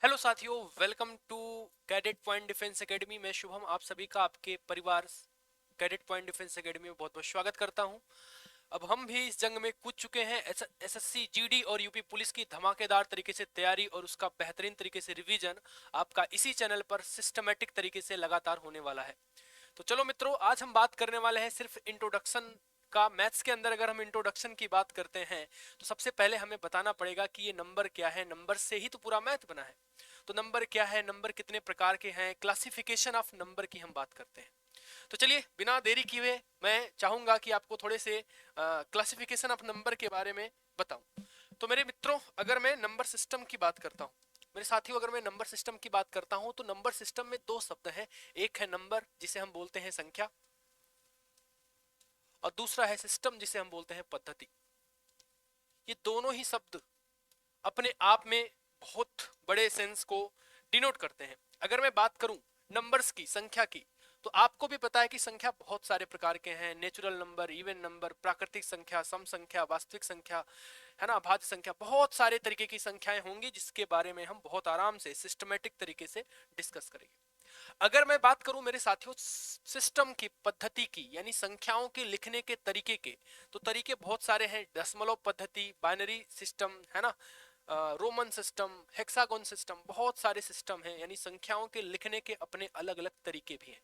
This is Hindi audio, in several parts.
हेलो साथियों, welcome to Cadet Point Defence Academy. मैं शुभम आप सभी का आपके परिवार कैडेट पॉइंट डिफेंस एकेडमी में बहुत बहुत स्वागत करता हूं। अब हम भी इस जंग में कूद चुके हैं। एसएससी जीडी और यूपी पुलिस की धमाकेदार तरीके से तैयारी और उसका बेहतरीन तरीके से रिवीजन आपका इसी चैनल पर सिस्टमेटिक तरीके से लगातार होने वाला है। तो चलो मित्रों, आज हम बात करने वाले हैं सिर्फ इंट्रोडक्शन का। मैथ्स के अंदर अगर हम इंट्रोडक्शन की बात करते हैं तो सबसे पहले हमें बताना पड़ेगा कि ये नंबर क्या है। नंबर से ही तो पूरा मैथ बना है। तो नंबर क्या है, नंबर कितने प्रकार के हैं, क्लासिफिकेशन ऑफ नंबर की हम बात करते हैं। तो चलिए बिना देरी किए मैं चाहूंगा कि आपको थोड़े से क्लासिफिकेशन ऑफ नंबर के बारे में बताऊं। तो मेरे मित्रों, अगर मैं नंबर सिस्टम की बात करता हूं, मेरे साथियों, अगर मैं नंबर सिस्टम की बात करता हूं तो नंबर सिस्टम में दो शब्द हैं। एक है नंबर जिसे हम बोलते हैं संख्या, और दूसरा है सिस्टम जिसे हम बोलते हैं पद्धति। ये दोनों ही शब्द अपने आप में बहुत बड़े सेंस को डिनोट करते हैं। अगर मैं बात करूं नंबर्स की, संख्या की, तो आपको भी पता है कि संख्या बहुत सारे प्रकार के हैं। नेचुरल नंबर, इवन नंबर, प्राकृतिक संख्या, सम संख्या, वास्तविक संख्या, है ना, भाज्य संख्या, बहुत सारे तरीके की संख्याएं होंगी जिसके बारे में हम बहुत आराम से सिस्टमेटिक तरीके से डिस्कस करेंगे। अगर मैं बात करूं मेरे साथियों सिस्टम की, पद्धति की, यानी संख्याओं के लिखने के तरीके के, तो तरीके बहुत सारे हैं। दशमलव पद्धति, बाइनरी सिस्टम, है ना, रोमन सिस्टम, हेक्सागोन सिस्टम, बहुत सारे सिस्टम हैं। यानी संख्याओं के लिखने के अपने अलग अलग तरीके भी हैं।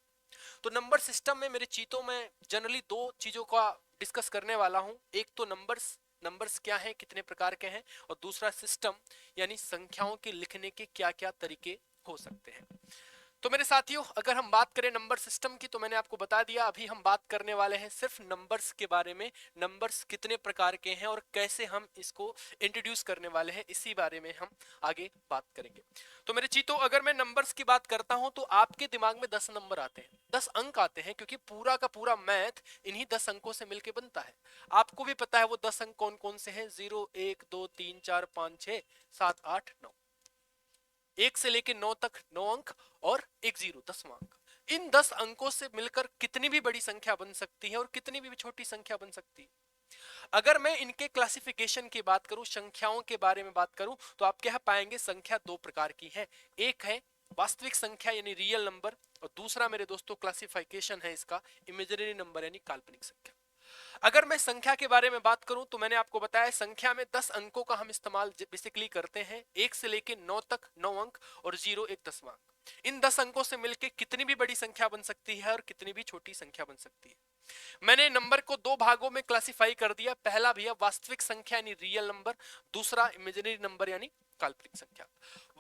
तो नंबर सिस्टम में मेरे चीतों में जनरली दो चीजों का डिस्कस करने वाला हूं। एक तो नंबर्स, नंबर्स क्या हैं, कितने प्रकार के हैं, और दूसरा सिस्टम यानी संख्याओं के लिखने के क्या क्या तरीके हो सकते हैं। तो मेरे साथियों, अगर हम बात करें नंबर सिस्टम की, तो मैंने आपको बता दिया, अभी हम बात करने वाले हैं सिर्फ नंबर्स के बारे में। नंबर्स कितने प्रकार के हैं और कैसे हम इसको इंट्रोड्यूस करने वाले हैं, इसी बारे में हम आगे बात करेंगे। तो मेरे चीतों, अगर मैं नंबर्स की बात करता हूं तो आपके दिमाग में 10 नंबर आते हैं, 10 अंक आते हैं, क्योंकि पूरा का पूरा मैथ इन्हीं 10 अंकों से मिलकर बनता है। आपको भी पता है वो 10 अंक कौन कौन से हैं। 0, 1, 2, 3, 4, 5, 6, 7, 8, 9। 1 से लेकर 9 तक 9 अंक, और एक जीरो, 10वां अंक। इन 10 अंकों से मिलकर कितनी भी बड़ी संख्या बन सकती है और कितनी भी छोटी संख्या बन सकती है। अगर मैं इनके क्लासिफिकेशन की बात करूं, संख्याओं के बारे में बात करूं, तो आप क्या पाएंगे, संख्या दो प्रकार की है। एक है वास्तविक संख्या यानी रियल नंबर, और दूसरा मेरे दोस्तों क्लासिफिकेशन है इसका इमेजिनरी नंबर यानी काल्पनिक संख्या। अगर मैं संख्या के बारे में बात करूं तो मैंने आपको बताया संख्या में 10 अंकों का हम इस्तेमाल बेसिकली करते हैं। 1 से लेकर 9 तक 9 अंक, और 0 एक 10वां अंक। इन 10 अंकों से मिलकर कितनी भी बड़ी संख्या बन सकती है और कितनी भी छोटी संख्या बन सकती है। मैंने नंबर को दो भागों में क्लासिफाई कर दिया। पहला भैया वास्तविक संख्या यानी रियल नंबर, दूसरा इमेजिनरी नंबर यानी काल्पनिक संख्या।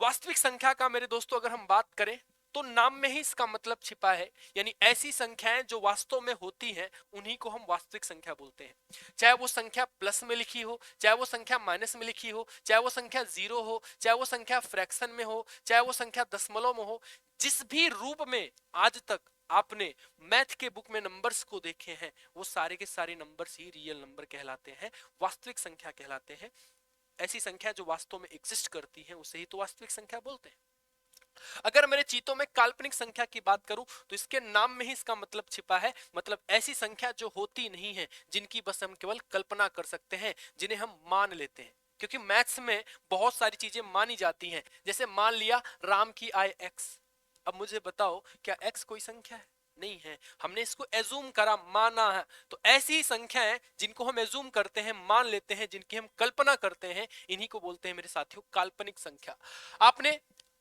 वास्तविक संख्या का मेरे दोस्तों अगर हम बात करें तो नाम में ही इसका मतलब छिपा है, यानी ऐसी संख्याएं जो वास्तव में होती हैं उन्हीं को हम वास्तविक संख्या बोलते हैं। चाहे वो संख्या प्लस में लिखी हो, चाहे वो संख्या माइनस में लिखी हो, चाहे वो संख्या जीरो हो, चाहे वो संख्या फ्रैक्शन में हो, चाहे वो संख्या दशमलव में हो, जिस भी रूप में आज तक आपने मैथ के बुक में नंबर्स को देखे हैं वो सारे के सारे नंबर्स ही रियल नंबर कहलाते हैं, वास्तविक संख्या कहलाते हैं। ऐसी संख्या जो वास्तव में एग्जिस्ट करती है उसे ही तो वास्तविक संख्या बोलते हैं। अगर मेरे चीतों में काल्पनिक संख्या की बात करूं तो इसके नाम में ही इसका मतलब छिपा है, मतलब ऐसी संख्या जो होती नहीं है, जिनकी बस हम केवल कल्पना कर सकते हैं, जिन्हें हम मान लेते हैं। क्योंकि मैथ्स में बहुत सारी चीजें मानी जाती हैं, जैसे मान लिया राम की आय x। अब मुझे बताओ क्या x कोई संख्या है? नहीं है। हमने इसको एजूम करा, माना है। तो ऐसी ही संख्याएं जिनको हम एजूम करते हैं, मान लेते हैं, जिनकी हम कल्पना करते हैं, इन्हीं को बोलते हैं मेरे साथियों काल्पनिक संख्या। आपने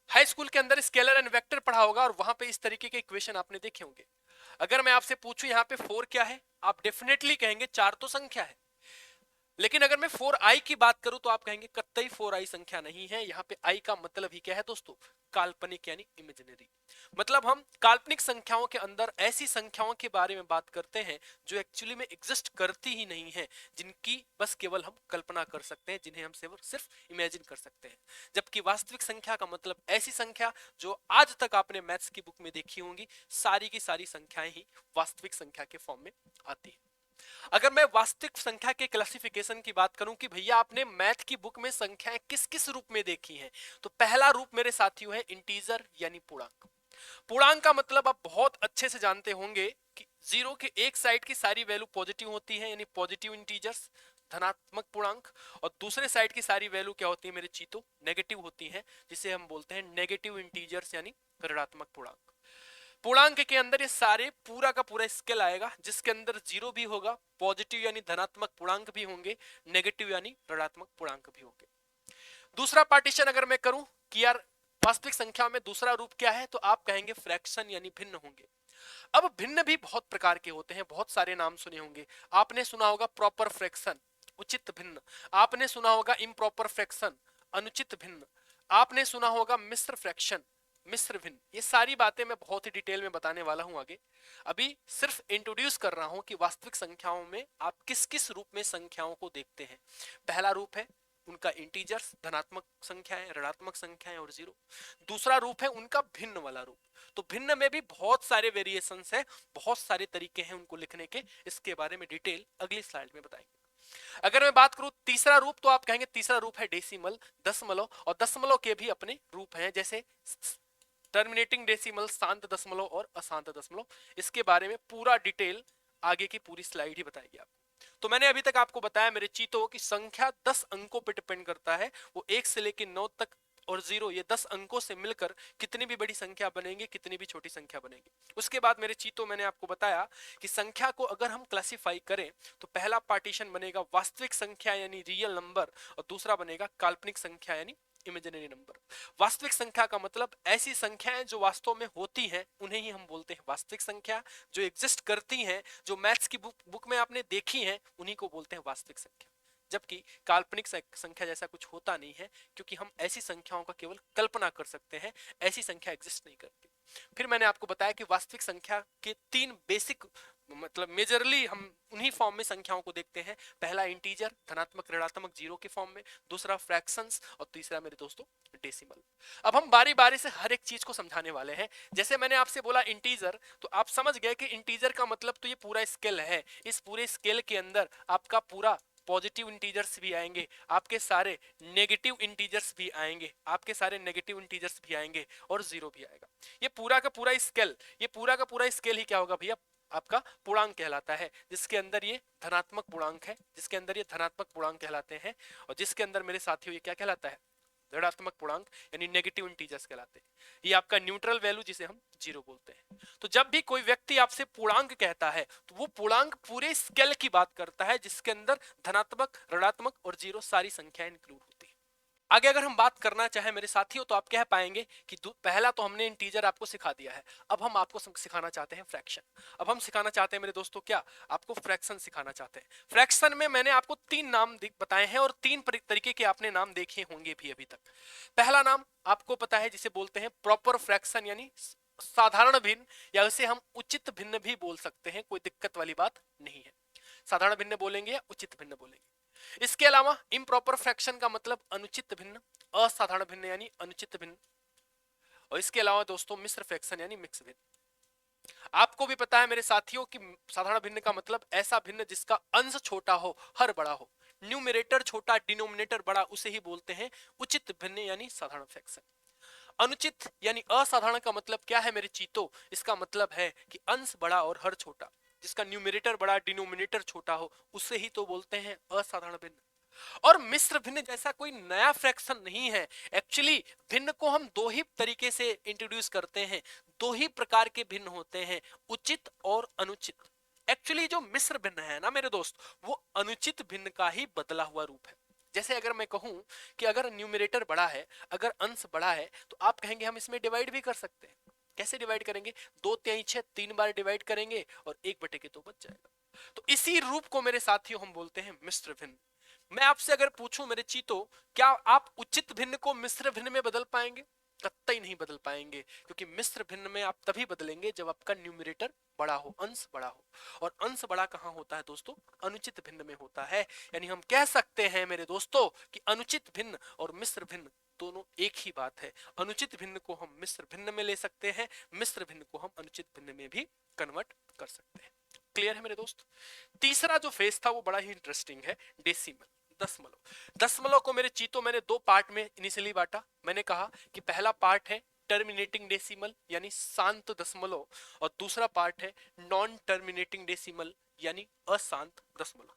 हाई स्कूल के अंदर स्केलर एंड वेक्टर पढ़ा होगा और वहां पे इस तरीके के इक्वेशन आपने देखे होंगे। अगर मैं आपसे पूछूं यहाँ पे 4 क्या है, आप डेफिनेटली कहेंगे 4 तो संख्या है। लेकिन अगर मैं 4i की बात करूं तो आप कहेंगे कतई 4i संख्या नहीं है। यहाँ पे i का मतलब ही क्या है दोस्तों, काल्पनिक यानी इमेजिनरी। मतलब हम काल्पनिक संख्याओं के अंदर ऐसी संख्याओं के बारे में बात करते हैं जो एक्चुअली में एग्जिस्ट करती ही नहीं है, जिनकी बस केवल हम कल्पना कर सकते हैं, जिन्हें हम सिर्फ इमेजिन कर सकते हैं। जबकि वास्तविक संख्या का मतलब ऐसी संख्या जो आज तक आपने मैथ्स की बुक में देखी होंगी, सारी की सारी संख्याएं ही वास्तविक संख्या के फॉर्म में आती है। अगर मैं वास्तविक संख्या के क्लासिफिकेशन की बात करूं कि भैया आपने मैथ की बुक में संख्याएं किस किस रूप में देखी हैं, तो पहला रूप मेरे साथियों है इंटीजर यानी पूर्णांक। पूर्णांक का मतलब आप बहुत अच्छे से जानते होंगे कि जीरो के एक साइड की सारी वैल्यू पॉजिटिव होती है, यानी पॉजिटिव इंटीजर्स। धनात्मक पूर्णांक, और दूसरे साइड की सारी वैल्यू क्या होती है मेरे चीतो, नेगेटिव होती हैं, जिसे हम बोलते हैं नेगेटिव इंटीजर्स यानी ऋणात्मक पूर्णांक। पूर्णांक के अंदर ये सारे पूरा का पूरा स्केल आएगा, जिसके अंदर जीरो भी होगा, पॉजिटिव यानी धनात्मक पूर्णांक भी होंगे, नेगेटिव यानी ऋणात्मक पूर्णांक भी होंगे। दूसरा पार्टीशन अगर मैं करूं कि यार वास्तविक संख्या में दूसरा रूप क्या है, तो आप कहेंगे फ्रैक्शन यानी भिन्न होंगे। अब भिन्न भी बहुत प्रकार के होते हैं, बहुत सारे नाम सुने होंगे। आपने सुना होगा प्रॉपर फ्रैक्शन, उचित भिन्न। आपने सुना होगा इम्प्रॉपर फ्रैक्शन, अनुचित भिन्न। आपने सुना होगा मिश्र फ्रैक्शन, मिश्र भिन्न। ये सारी बातें मैं बहुत ही डिटेल में बताने वाला हूं आगे। अभी सिर्फ इंट्रोड्यूस कर रहा हूं कि वास्तविक संख्याओं में आप किस किस रूप में संख्याओं को देखते हैं। पहला रूप है उनका इंटीजर्स, धनात्मक संख्याएं, ऋणात्मक संख्याएं और जीरो। दूसरा रूप है उनका भिन्न वाला रूप। तो भिन्न में भी बहुत सारे वेरिएशंस हैं, बहुत सारे तरीके हैं उनको लिखने के। इसके बारे में डिटेल अगली स्लाइड में बताएंगे। अगर मैं बात करूं तीसरा रूप, तो आप कहेंगे तीसरा रूप है डेसिमल, दशमलव। और दशमलव के भी अपने रूप हैं, जैसे टर्मिनेटिंग डेसिमल, शांत दशमलव और अशांत दशमलव। इसके बारे में पूरा डिटेल आगे की पूरी स्लाइड ही बताएगी आपको। तो मैंने अभी तक आपको बताया मेरे चीतों की संख्या 10 अंकों पर डिपेंड करता है। वो 1 से लेकर 9 तक और 0, ये 10 अंकों से मिलकर कितनी भी बड़ी संख्या बनेंगे, कितनी भी छोटी संख्या बनेगी। उसके बाद मेरे चीतों मैंने आपको बताया कि संख्या को अगर हम क्लासिफाई करें तो पहला पार्टीशन बनेगा वास्तविक संख्या यानी रियल नंबर, और दूसरा बनेगा काल्पनिक संख्या यानी इमेजिनरी नंबर। वास्तविक संख्या का मतलब ऐसी संख्याएं जो वास्तव में होती हैं, उन्हें ही हम बोलते हैं वास्तविक संख्या। जो एग्जिस्ट करती हैं, जो मैथ्स की बुक में आपने देखी हैं, उन्हीं को बोलते हैं वास्तविक संख्या। जबकि काल्पनिक संख्या जैसा कुछ होता नहीं है, क्योंकि हम ऐसी संख्याओं का केवल कल्पना कर सकते हैं, ऐसी संख्या एग्जिस्ट नहीं करती। फिर मैंने आपको बताया कि वास्तविक संख्या के 3 बेसिक मतलब मेजरली हम उन्हीं फॉर्म में संख्याओं को देखते हैं। पहला इंटीजर, धनात्मक ऋणात्मक जीरो के फॉर्म में, दूसरा फ्रैक्शंस, और तीसरा मेरे दोस्तों डेसिमल। अब हम बारी बारी से हर एक चीज को समझाने वाले हैं। जैसे मैंने आपसे बोला इंटीजर, तो आप समझ गए कि इंटीजर का मतलब तो ये पूरा स्केल है। इस पूरे स्केल के अंदर आपका पूरा पॉजिटिव इंटीजर्स भी आएंगे, आपके सारे नेगेटिव इंटीजर्स भी आएंगे, आपके सारे नेगेटिव इंटीजर्स भी आएंगे, और जीरो भी आएगा। ये पूरा का पूरा स्केल, ये पूरा का पूरा स्केल ही क्या होगा भैया, आपका पूर्णांक कहलाता है, जिसके अंदर ये धनात्मक पूर्णांक है, जिसके अंदर ये धनात्मक पूर्णांक कहलाते हैं, और जिसके अंदर मेरे साथियों ये क्या कहलाता है, ऋणात्मक पूर्णांक यानी नेगेटिव इंटीजर्स कहलाते हैं। ये आपका न्यूट्रल वैल्यू जिसे हम जीरो बोलते हैं। तो जब भी कोई व्यक्ति आपसे पूर्णांक कहता है, तो वो पूर्णांक पूरे स्केल की बात करता है, जिसके अंदर धनात्मक, ऋणात्मक और जीरो सारी संख्याएं इंक्लूड होती है। आगे अगर हम बात करना चाहें मेरे साथियों, तो आप कह पाएंगे कि पहला तो हमने इंटीजर आपको सिखा दिया है, अब हम आपको सिखाना चाहते हैं फ्रैक्शन। अब हम सिखाना चाहते हैं मेरे दोस्तों क्या, आपको फ्रैक्शन सिखाना चाहते हैं। फ्रैक्शन में मैंने आपको 3 नाम बताए हैं, और 3 तरीके के आपने नाम देखे होंगे भी अभी तक। पहला नाम आपको पता है, जिसे बोलते हैं प्रॉपर फ्रैक्शन यानी साधारण भिन्न, या उसे हम उचित भिन्न भी बोल सकते हैं, कोई दिक्कत वाली बात नहीं है। साधारण भिन्न बोलेंगे या उचित भिन्न बोलेंगे। इसके अलावा इम्प्रॉपर फ्रैक्शन का मतलब अनुचित भिन्न, असाधारण भिन्न यानी अनुचित भिन्न, और इसके अलावा दोस्तों मिश्र फ्रैक्शन यानी मिक्स भिन्न। आपको भी पता है मेरे साथियों कि साधारण भिन्न का मतलब ऐसा भिन्न जिसका अंश छोटा हो, हर बड़ा हो, न्यूमरेटर छोटा डिनोमिनेटर बड़ा, उसे ही बोलते हैं उचित भिन्न यानी साधारण फ्रैक्शन। अनुचित यानी असाधारण का मतलब क्या है मेरे चीतो, इसका मतलब है कि अंश बड़ा और हर छोटा, जिसका न्यूमरेटर बड़ा डिनोमिनेटर छोटा हो, उसे ही तो बोलते हैं असाधारण भिन्न। और मिश्र भिन्न जैसा कोई नया फ्रैक्शन नहीं है। एक्चुअली भिन्न को हम 2 ही तरीके से इंट्रोड्यूस करते हैं, 2 ही प्रकार के भिन्न होते हैं, उचित और अनुचित। एक्चुअली जो मिश्र भिन्न है ना मेरे दोस्त, वो अनुचित भिन्न का ही बदला हुआ रूप है। जैसे अगर मैं कहूं कि अगर न्यूमरेटर बड़ा है, अगर अंश बड़ा है, तो आप कहेंगे हम इसमें डिवाइड भी कर सकते हैं। कैसे डिवाइड करेंगे, 2 3 6 3 बार डिवाइड करेंगे और 1/2 बच जाएगा। तो इसी रूप को मेरे साथियों हम बोलते हैं मिश्र भिन्न। मैं आपसे अगर पूछूं मेरे चीतो, क्या आप उचित भिन्न को मिश्र भिन्न में बदल पाएंगे? कतई नहीं बदल पाएंगे, क्योंकि मिश्र भिन्न में आप तभी बदलेंगे जब आपका न्यूमरेटर बड़ा हो, अंश बड़ा हो। और अंश बड़ा कहां होता है दोस्तों, अनुचित भिन्न में होता है। यानी हम कह सकते हैं मेरे दोस्तों कि अनुचित भिन्न और मिश्र भिन्न दोनों एक ही बात है। अनुचित भिन्न को हम मिश्र भिन्न में ले सकते हैं, मिश्र भिन्न को हम अनुचित भिन्न में भी कन्वर्ट कर सकते हैं। क्लियर है मेरे दोस्त? तीसरा जो फेज था वो बड़ा ही इंटरेस्टिंग है, डेसिमल, दशमलव। दशमलव को मेरे चीतों मैंने 2 पार्ट में इनिशियली बांटा। मैंने कहा कि पहला पार्ट है टर्मिनेटिंग डेसिमल यानी शांत दशमलव, और दूसरा पार्ट है नॉन टर्मिनेटिंग डेसिमल यानी अशांत दशमलव।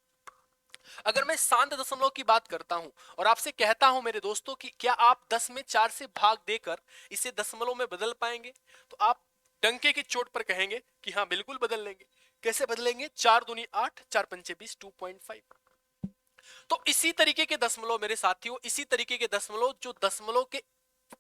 अगर मैं शांत दशमलव की बात करता हूं और आपसे कहता हूं मेरे दोस्तों कि क्या आप 10 में 4 से भाग देकर इसे दशमलव में बदल पाएंगे, तो आप डंके की चोट पर कहेंगे कि हाँ बिल्कुल बदल लेंगे। कैसे बदलेंगे? 4 दूनी 8, 4 पंचे 20, 2.5। तो इसी तरीके के दशमलव मेरे साथियों, इसी तरीके के दशमलव जो दशमलव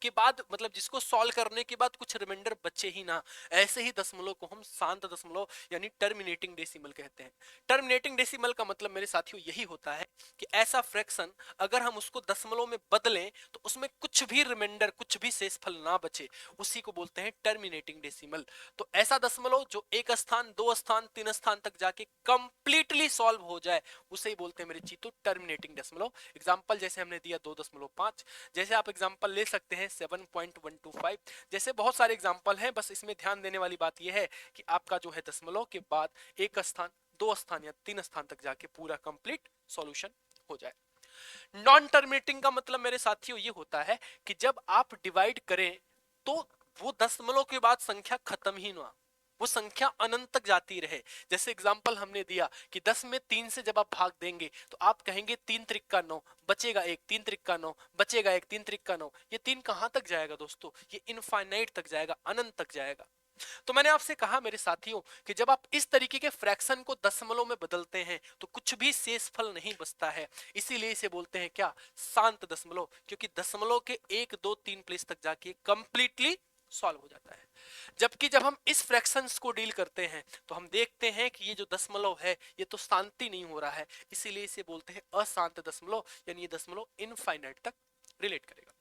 के बाद मतलब जिसको सॉल्व करने के बाद कुछ रिमाइंडर बचे ही ना, ऐसे ही दशमलव को हम शांत दशमलव यानी टर्मिनेटिंग डेसिमल कहते हैं। टर्मिनेटिंग डेसिमल का मतलब मेरे साथियों यही होता है कि ऐसा फ्रैक्शन अगर हम उसको दशमलव में बदलें तो उसमें कुछ भी रिमाइंडर, कुछ भी शेषफल ना बचे, उसी को बोलते हैं टर्मिनेटिंग डेसिमल। तो ऐसा दशमलव जो एक स्थान, दो स्थान, तीन स्थान तक जाके कंप्लीटली सॉल्व हो जाए, उसे ही बोलते हैं मेरे चीतो टर्मिनेटिंग डेसिमल। एग्जांपल जैसे हमने दिया 2.5, जैसे आप एग्जांपल ले सकते हैं 7.125, जैसे बहुत सारे एग्जांपल हैं। बस इसमें ध्यान देने वाली बात यह है कि आपका जो है दशमलव के बाद एक स्थान, दो स्थान या तीन स्थान तक जाके पूरा कंप्लीट सॉल्यूशन हो जाए। नॉन टर्मिनेटिंग का मतलब मेरे साथियों ये होता है कि जब आप डिवाइड करें तो वो दशमलव के बाद संख्या खत्म ही ना, वो संख्या अनंत तक जाती रहे। जैसे एग्जांपल हमने दिया कि 10 में 3 से जब आप भाग देंगे तो आप कहेंगे 3 त्रिक्का 9, बचेगा 1, 3 त्रिक्का 9, बचेगा 1, 3 त्रिक्का 9। ये 3 कहां तक जाएगा दोस्तों? ये इनफाइनाइट तक जाएगा, अनंत तक जाएगा। तो मैंने आपसे कहा मेरे साथियों कि जब आप इस तरीके के फ्रैक्शन को दशमलव में बदलते हैं तो कुछ भी शेषफल नहीं बचता है, इसीलिए इसे बोलते हैं क्या? शांत दशमलव, क्योंकि दशमलव के 1, 2, 3 प्लेस तक जाके कंप्लीटली सॉल्व हो जाता है। जबकि जब हम इस फ्रैक्शंस को डील करते हैं तो हम देखते हैं कि ये जो दशमलव है ये तो शांति नहीं हो रहा है, इसीलिए इसे बोलते हैं अशांत दशमलव, यानी ये दशमलव इनफाइनाइट तक रिलेट करेगा।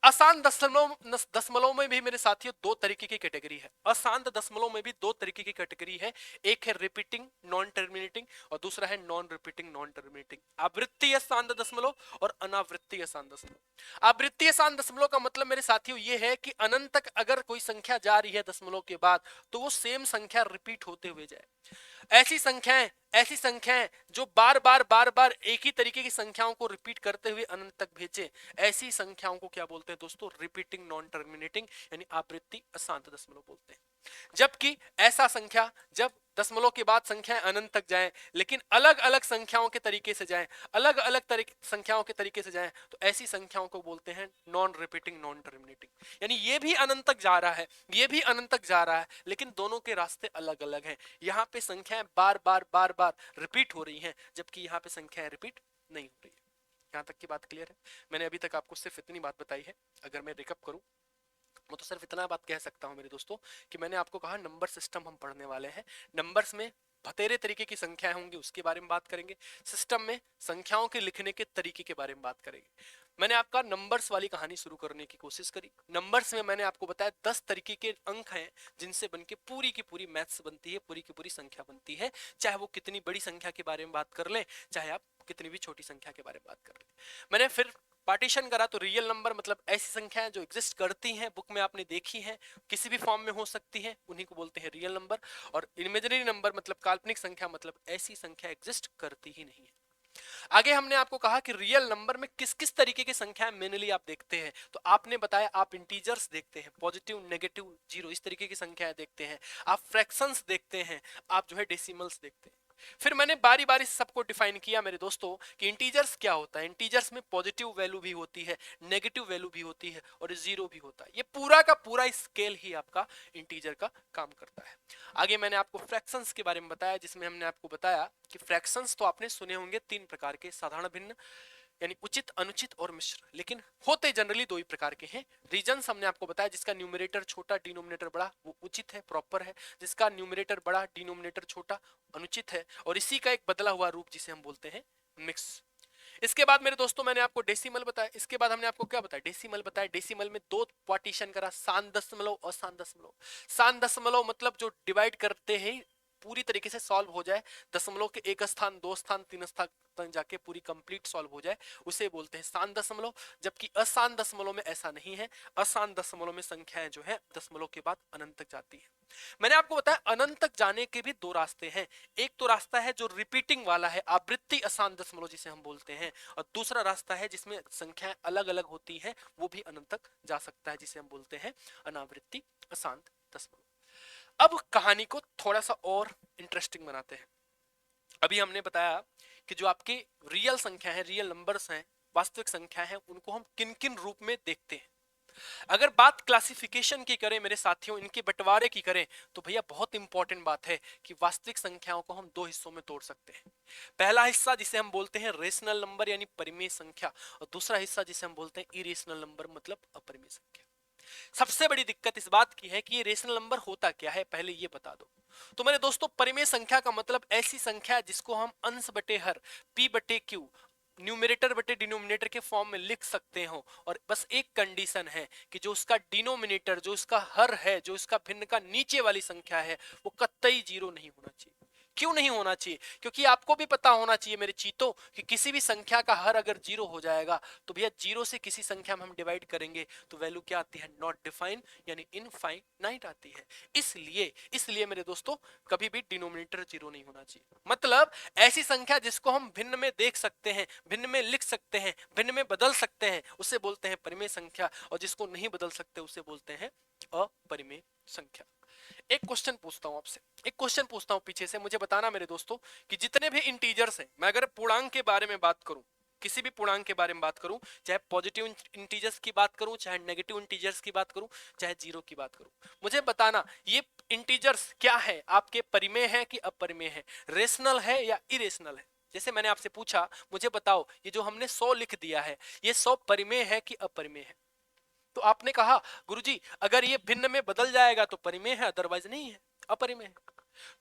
अशांत दशमलव दशमलव में भी मेरे साथियों दो तरीके की कैटेगरी है। अशांत दशमलव में भी दो तरीके की कैटेगरी है, एक है रिपीटिंग नॉन टर्मिनेटिंग और दूसरा है नॉन रिपीटिंग नॉन टर्मिनेटिंग। आवृत्तीय अशांत दशमलव और अनावृत्तीय अशांत दशमलव। आवृत्तीय अशांत दशमलव का मतलब मेरे साथियों ये है कि अनंत तक अगर कोई संख्या जा रही है दशमलव के बाद तो वो सेम संख्या रिपीट होते हुए जाए। ऐसी संख्याएं जो बार बार एक ही तरीके की संख्याओं को रिपीट करते हुए अनंत तक भेजे, ऐसी संख्याओं को क्या बोलते हैं दोस्तों? रिपीटिंग नॉन टर्मिनेटिंग यानी आवृत्ति अशांत दशमलव बोलते हैं। जबकि ऐसा संख्या जब दशमलव के बाद संख्याएं अनंत तक जाएं लेकिन अलग अलग संख्याओं के तरीके से जाएं, अलग अलग संख्याओं के तरीके से जाएं, तो ऐसी संख्याओं को बोलते हैं नॉन रिपीटिंग नॉन टर्मिनेटिंग। यानी ये भी अनंत तक जा रहा है, ये भी अनंत तक जा रहा है, लेकिन दोनों के रास्ते अलग अलग हैं। यहाँ पे संख्याएं बार बार रिपीट हो रही हैं, जबकि यहाँ पे संख्याएं रिपीट नहीं हो रही है। यहाँ तक की बात क्लियर है? मैंने अभी तक आपको सिर्फ इतनी बात बताई है। अगर मैं रिकअप करूं मैं तो सिर्फ इतना बात कह सकता हूं मेरे दोस्तों कि मैंने आपको कहा नंबर सिस्टम हम पढ़ने वाले हैं। नंबर्स में बतेरे तरीके की संख्याएं होंगी, उसके बारे में बात करेंगे। सिस्टम में संख्याओं के लिखने के तरीके के बारे में बात करेंगे। मैंने आपका नंबर्स वाली कहानी शुरू करने की कोशिश करी। नंबर्स में मैंने आपको बताया 10 तरीके के अंक हैं जिनसे बनके पूरी की पूरी मैथ्स बनती है, पूरी की पूरी संख्या बनती है। चाहे वो कितनी बड़ी संख्या के बारे में बात कर ले, चाहे आप कितनी भी छोटी संख्या के बारे में बात कर ले। मैंने फिर पार्टीशन करा तो रियल नंबर मतलब ऐसी संख्याएं जो एग्जिस्ट करती हैं, बुक में आपने देखी हैं, किसी भी फॉर्म में हो सकती हैं, उन्हीं को बोलते हैं रियल नंबर। और इमेजिनरी नंबर मतलब काल्पनिक संख्या, मतलब ऐसी संख्या एग्जिस्ट करती ही नहीं है। आगे हमने आपको कहा कि रियल नंबर में किस किस तरीके की संख्याएं मेनली आप देखते हैं, तो आपने बताया आप इंटीजर्स देखते हैं, पॉजिटिव, नेगेटिव, जीरो, इस तरीके की संख्याएं देखते हैं, आप फ्रैक्शंस देखते हैं, आप जो है डेसिमल्स देखते हैं। फिर मैंने बारी बारी से सबको डिफाइन किया मेरे दोस्तों कि इंटीजर्स क्या होता है। इंटीजर्स में पॉजिटिव वैल्यू भी होती है, नेगेटिव वैल्यू भी होती है और जीरो भी होता है। ये पूरा का पूरा स्केल ही आपका इंटीजर का काम करता है। आगे मैंने आपको फ्रैक्शंस के बारे में बताया, जिसमें हमने आपको बताया कि फ्रैक्शंस तो आपने सुने होंगे 3 प्रकार के, साधारण, भिन्न यानी उचित, अनुचित और मिश्र, लेकिन होते जनरली 2 ही प्रकार के हैं। रीजंस हमने आपको बताया, जिसका न्यूमरेटर छोटा डिनोमिनेटर बड़ा वो उचित है, प्रॉपर है। जिसका न्यूमरेटर बड़ा डिनोमिनेटर छोटा अनुचित है। और इसी का एक बदला हुआ रूप जिसे हम बोलते हैं मिक्स। इसके बाद मेरे दोस्तों मैंने आपको डेसिमल बताया। इसके बाद हमने आपको क्या बताया? डेसिमल बताया। डेसिमल में 2 पार्टीशन करा, शांत दशमलव और अशांत दशमलव। शांत दशमलव मतलब जो डिवाइड करते हैं पूरी तरीके से सॉल्व हो जाए, दशमलव के एक स्थान, दो स्थान, तीन स्थान तक जाके पूरी कंप्लीट सॉल्व हो जाए, उसे बोलते हैं शांत दशमलव। जबकि अशांत दशमलव में ऐसा नहीं है। अशांत दशमलव में संख्याएं जो है दशमलव के बाद अनंत तक जाती है। मैंने आपको बताया अनंत तक जाने के भी 2 रास्ते हैं। एक तो रास्ता है जो रिपीटिंग वाला है, आवृत्ति अशांत दशमलव जिसे हम बोलते हैं, और दूसरा रास्ता है जिसमें संख्याएं अलग अलग होती हैं, वो भी अनंत तक जा सकता है, जिसे हम बोलते हैं अनावृत्ति अशांत दशमलव। अब कहानी को थोड़ा सा और इंटरेस्टिंग बनाते हैं। अभी हमने बताया कि जो आपके रियल संख्या है, रियल नंबर्स हैं, वास्तविक संख्या है, उनको हम किन किन रूप में देखते हैं। अगर बात क्लासिफिकेशन की करें मेरे साथियों, इनके बंटवारे की करें, तो भैया बहुत इंपॉर्टेंट बात है कि वास्तविक संख्याओं को हम दो हिस्सों में तोड़ सकते हैं। पहला हिस्सा जिसे हम बोलते हैं रेशनल नंबर यानी परिमेय संख्या, और दूसरा हिस्सा जिसे हम बोलते हैं इरेशनल नंबर मतलब अपरिमेय संख्या। सबसे बड़ी दिक्कत इस बात की है कि ये रेशनल नंबर होता क्या है, पहले ये बता दो। तो मेरे दोस्तों, परिमेय संख्या का मतलब ऐसी संख्या जिसको हम अंश बटे हर, पी बटे क्यू, न्यूमरेटर बटे डिनोमिनेटर के फॉर्म में लिख सकते हो, और बस एक कंडीशन है कि जो उसका डिनोमिनेटर, जो उसका हर है, जो इसका भिन्न का नीचे वाली संख्या है, वो कतई जीरो नहीं होना चाहिए। क्यों नहीं होना चाहिए? क्योंकि आपको भी पता होना चाहिए मेरे चीतों कि किसी भी संख्या का हर अगर जीरो हो जाएगा तो भैया जीरो से किसी संख्या में हम डिवाइड करेंगे तो वैल्यू क्या आती है? नॉट डिफाइन यानी इनफाइनाइट आती है। इसलिए इसलिए मेरे दोस्तों, कभी भी डिनोमिनेटर जीरो नहीं होना चाहिए। मतलब ऐसी संख्या जिसको हम भिन्न में देख सकते हैं, भिन्न में लिख सकते हैं, भिन्न में बदल सकते हैं, उसे बोलते हैं परिमेय संख्या, और जिसको नहीं बदल सकते उसे बोलते हैं अपरिमेय संख्या। एक क्वेश्चन पूछता हूं आपसे, एक क्वेश्चन पूछता हूं पीछे से, मुझे बताना मेरे दोस्तों कि जितने भी इंटीजर्स हैं, मैं अगर पूर्णांक के बारे में बात करूं, किसी भी पूर्णांक के बारे में बात करूं, चाहे पॉजिटिव इंटीजर्स की बात करूं, चाहे नेगेटिव इंटीजर्स की बात करूं, चाहे जीरो की बात करूं, मुझे बताना ये इंटीजर्स क्या है, आपके परिमेय है कि अपरिमेय है, रेशनल है या इरेशनल है। जैसे मैंने आपसे पूछा, मुझे बताओ ये जो हमने 100 लिख दिया है, ये 100 परिमेय है कि अपरिमेय है? तो आपने कहा गुरुजी अगर ये भिन्न में बदल जाएगा तो परिमेय है, अदरवाइज नहीं है, अपरिमेय है।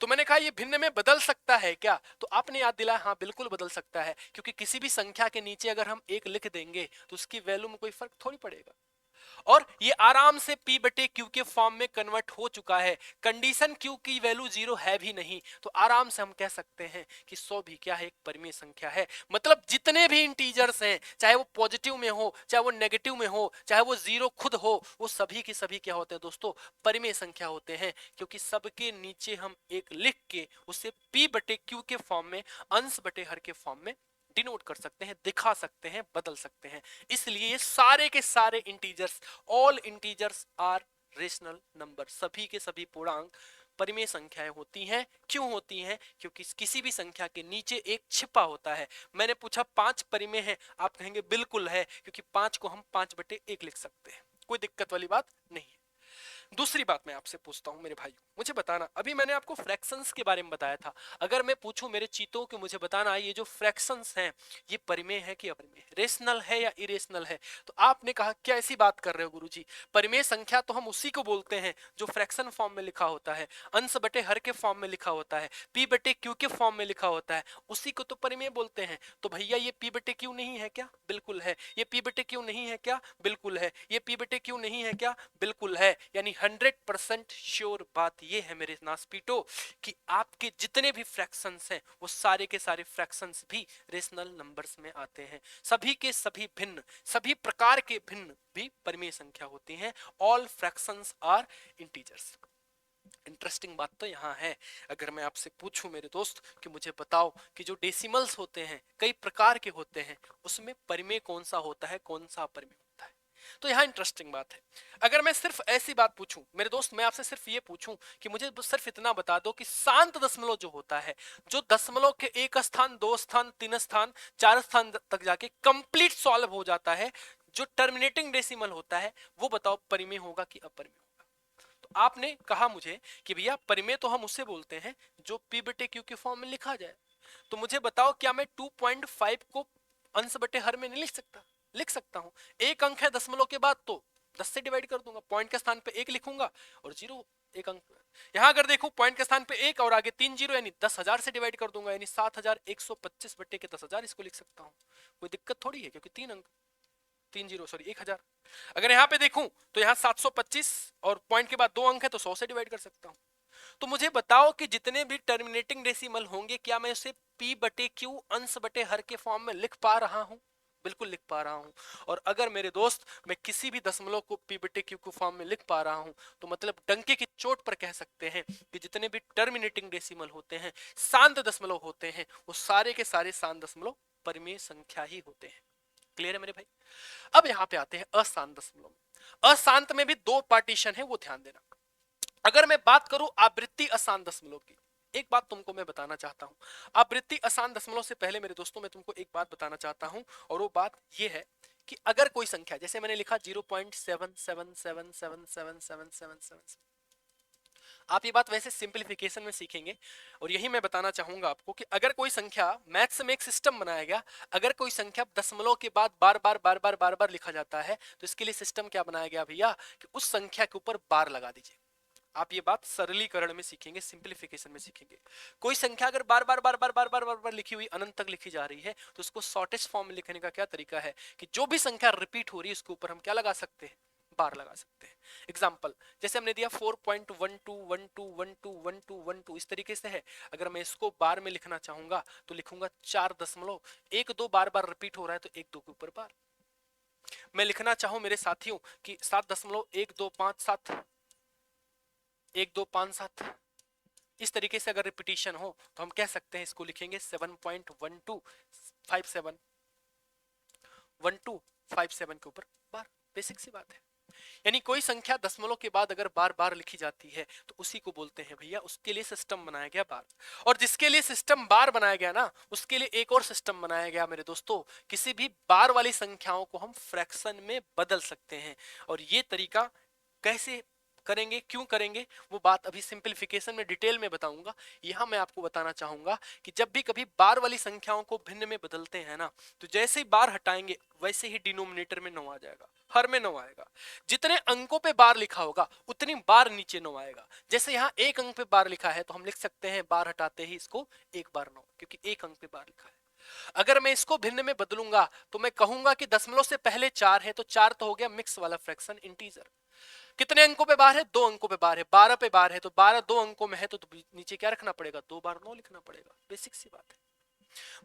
तो मैंने कहा ये भिन्न में बदल सकता है क्या? तो आपने याद दिलाया, हाँ बिल्कुल बदल सकता है, क्योंकि किसी भी संख्या के नीचे अगर हम एक लिख देंगे तो उसकी वैल्यू में कोई फर्क थोड़ी पड़ेगा, और ये आराम से p बटे क्यू के फॉर्म में कन्वर्ट हो चुका है। कंडीशन q की वैल्यू जीरो है भी नहीं, तो आराम से हम कह सकते हैं कि 100 भी क्या है? एक परिमेय संख्या है। मतलब जितने भी इंटीजर्स हैं, चाहे वो पॉजिटिव में हो, चाहे वो नेगेटिव में हो, चाहे वो जीरो खुद हो, वो सभी के सभी क्या होते हैं दोस्तों? परिमेय संख्या होते हैं, क्योंकि सबके नीचे हम एक लिख के उसे p बटे क्यू के फॉर्म में, अंश बटे हर के फॉर्म में डिनोट कर सकते हैं, दिखा सकते हैं, बदल सकते हैं। इसलिए ये सारे के सारे integers, all integers are rational number, सभी के सभी पूर्णांक परिमेय संख्याएं होती हैं। क्यों होती हैं? क्योंकि किसी भी संख्या के नीचे एक छिपा होता है। मैंने पूछा 5 परिमेय है, आप कहेंगे बिल्कुल है, क्योंकि 5 को हम 5 बटे 1 लिख सकते हैं, कोई दिक्कत वाली बात नहीं है। दूसरी बात मैं आपसे पूछता हूं मेरे भाई, मुझे बताना, अभी मैंने आपको फ्रैक्शंस के बारे में बताया था, अगर मैं पूछूं मेरे चीतों कि मुझे बताना ये जो फ्रैक्शंस हैं ये परिमेय है कि अपरिमेय, रेशनल है या इरेशनल है, तो आपने कहा क्या ऐसी बात कर रहे हो गुरुजी? परिमेय संख्या तो हम उसी को बोलते हैं जो फ्रैक्शन फॉर्म में लिखा होता है, अंश बटे हर के फॉर्म में लिखा होता है, पी बटे क्यू के फॉर्म में लिखा होता है, उसी को तो परिमेय बोलते हैं। तो भैया ये पी बटे क्यू नहीं है क्या? बिल्कुल है। ये पी बटे क्यू नहीं है क्या? बिल्कुल है। ये पी बटे क्यू नहीं है क्या? बिल्कुल है। यानी 100% श्योर बात ये है मेरे नासपीटो कि आपके जितने भी फ्रैक्शंस हैं वो सारे के सारे फ्रैक्शंस भी रेशनल नंबर्स में आते हैं। सभी के सभी भिन्न, सभी प्रकार के भिन्न भी परिमेय संख्या होती हैं। All fractions are integers. Interesting बात तो यहाँ है, अगर मैं आपसे पूछूं मेरे दोस्त कि मुझे बताओ कि जो डेसिमल्स होते हैं कई प्रकार के होते हैं, उसमें परिमेय कौन सा होता है, कौन सा अपरिमेय होता है? तो यहाँ इंटरेस्टिंग बात है। अगर मैं सिर्फ ऐसी बात पूछूं मेरे दोस्त, मैं आपसे सिर्फ ये पूछूं कि मुझे सिर्फ इतना बता दो कि शांत दशमलव जो होता है, जो दशमलव के एक स्थान, दो स्थान, तीन स्थान, चार स्थान तक जाके कंप्लीट सॉल्व हो जाता है, जो टर्मिनेटिंग डेसिमल होता है, वो बताओ परिमेय होगा कि अपरिमेय? तो आपने कहा मुझे कि भैया परिमेय तो हम उससे बोलते हैं जो p बटे q के फॉर्म में लिखा जाए। तो मुझे बताओ क्या मैं 2.5 को अंश बटे हर में नहीं लिख सकता? लिख सकता हूं। एक अंक है दशमलव के बाद तो 10 से डिवाइड कर दूंगा, पॉइंट के स्थान पे एक लिखूंगा और जीरो एक अंक। यहां अगर देखूं पॉइंट के स्थान पे एक और आगे 3 जीरो, यानी 10,000 से डिवाइड कर दूंगा, यानी 7,125 बटे के 10,000 इसको लिख सकता हूं। कोई दिक्कत थोड़ी है, क्योंकि 3 अंक, 3 जीरो सॉरी 1,000। अगर यहाँ पे देखूं तो यहाँ 725 और पॉइंट के बाद 2 अंक है तो 100 से डिवाइड कर सकता हूं। तो मुझे बताओ कि जितने भी टर्मिनेटिंग डेसिमल होंगे क्या मैं उसे p बटे q अंश बटे हर के फॉर्म में लिख पा रहा हूं? बिल्कुल लिख पा रहा हूं। और अगर मेरे दोस्त मैं किसी भी दशमलव को p बटे q के फॉर्म में लिख पा रहा हूं, तो मतलब डंके की चोट पर कह सकते हैं कि जितने भी टर्मिनेटिंग डेसिमल होते हैं, शांत दशमलव होते हैं, वो सारे के सारे शांत दशमलव परिमेय संख्या ही होते हैं। क्लियर है मेरे भाई? अब यहां पे आते हैं अशांत दशमलव में। अशांत में भी दो पार्टीशन है, वो ध्यान देना। अगर मैं बात करूं आवृत्ति अशांत दशमलव की, एक बात तुमको मैं बताना चाहता हूं, आवृत्ति आसान दशमलव से पहले मेरे दोस्तों मैं तुमको एक बात बताना चाहता हूं, और वो बात ये है कि अगर कोई संख्या, जैसे मैंने लिखा 0.77777777, आप ये बात वैसे सिंपलीफिकेशन में सीखेंगे, और यही मैं बताना चाहूंगा आपको कि अगर कोई संख्या, मैथ्स में एक सिस्टम बनाया गया, अगर कोई संख्या दशमलव के बाद बार बार बार बार बार बार लिखा जाता है तो इसके लिए सिस्टम क्या बनाया गया भैया कि उस संख्या के ऊपर बार लगा दीजिए। आप ये बात सरलीकरण में सीखेंगे, सिंपलीफिकेशन में सीखेंगे। कोई संख्या अगर बार बार बार बार बार बार बार बार लिखी हुई अनंत तक लिखी जा रही है तो उसको शॉर्टेस्ट फॉर्म में लिखने का क्या तरीका है कि जो भी संख्या रिपीट हो रही है उसके ऊपर हम क्या लगा सकते हैं, बार लगा सकते हैं। एग्जाम्पल जैसे हमने दिया 4.12121212 इस तरीके से है। अगर मैं इसको बार में लिखना चाहूंगा तो लिखूंगा 4.12 बार बार रिपीट हो रहा है तो 1 2 के ऊपर बार। मैं लिखना चाहूं मेरे साथियों कि 7.1257 1257 इस तरीके से अगर रिपीटिशन हो तो हम कह सकते हैं इसको लिखेंगे 7.1257 1257 के ऊपर बार। बेसिक सी बात है। यानी कोई संख्या दशमलव के बाद अगर बार बार लिखी जाती है तो उसी को बोलते हैं भैया, उसके लिए सिस्टम बनाया गया बार। और जिसके लिए सिस्टम बार बनाया गया ना उसके लिए एक और सिस्टम बनाया गया मेरे दोस्तों, किसी भी बार वाली संख्याओं को हम फ्रैक्शन में बदल सकते हैं। और ये तरीका कैसे करेंगे, क्यों करेंगे, वो बात अभी सिंपलीफिकेशन में डिटेल में बताऊंगा। यहां मैं आपको बताना चाहूंगा कि जब भी कभी बार वाली संख्याओं को भिन्न में बदलते हैं ना तो जैसे ही बार हटाएंगे वैसे ही डिनोमिनेटर में 9 आ जाएगा, हर में 9 आएगा। जितने अंकों पे बार लिखा होगा उतनी बार नीचे 9 आएगा। जैसे यहाँ एक अंक पे बार लिखा है तो हम लिख सकते हैं बार हटाते ही इसको 1 बार 9, क्योंकि एक अंक पे बार लिखा है। अगर मैं इसको भिन्न में बदलूंगा तो मैं कहूंगा कि दशमलव से पहले 4 है तो 4 तो हो गया मिक्स वाला फ्रैक्शन, इंटीजर। कितने अंकों पे बार है, 2 अंकों पे बार है। 12 पे बार है तो 12 2 अंकों में है तो नीचे क्या रखना पड़ेगा, 2 बार 9 लिखना पड़ेगा। बेसिक सी बात है।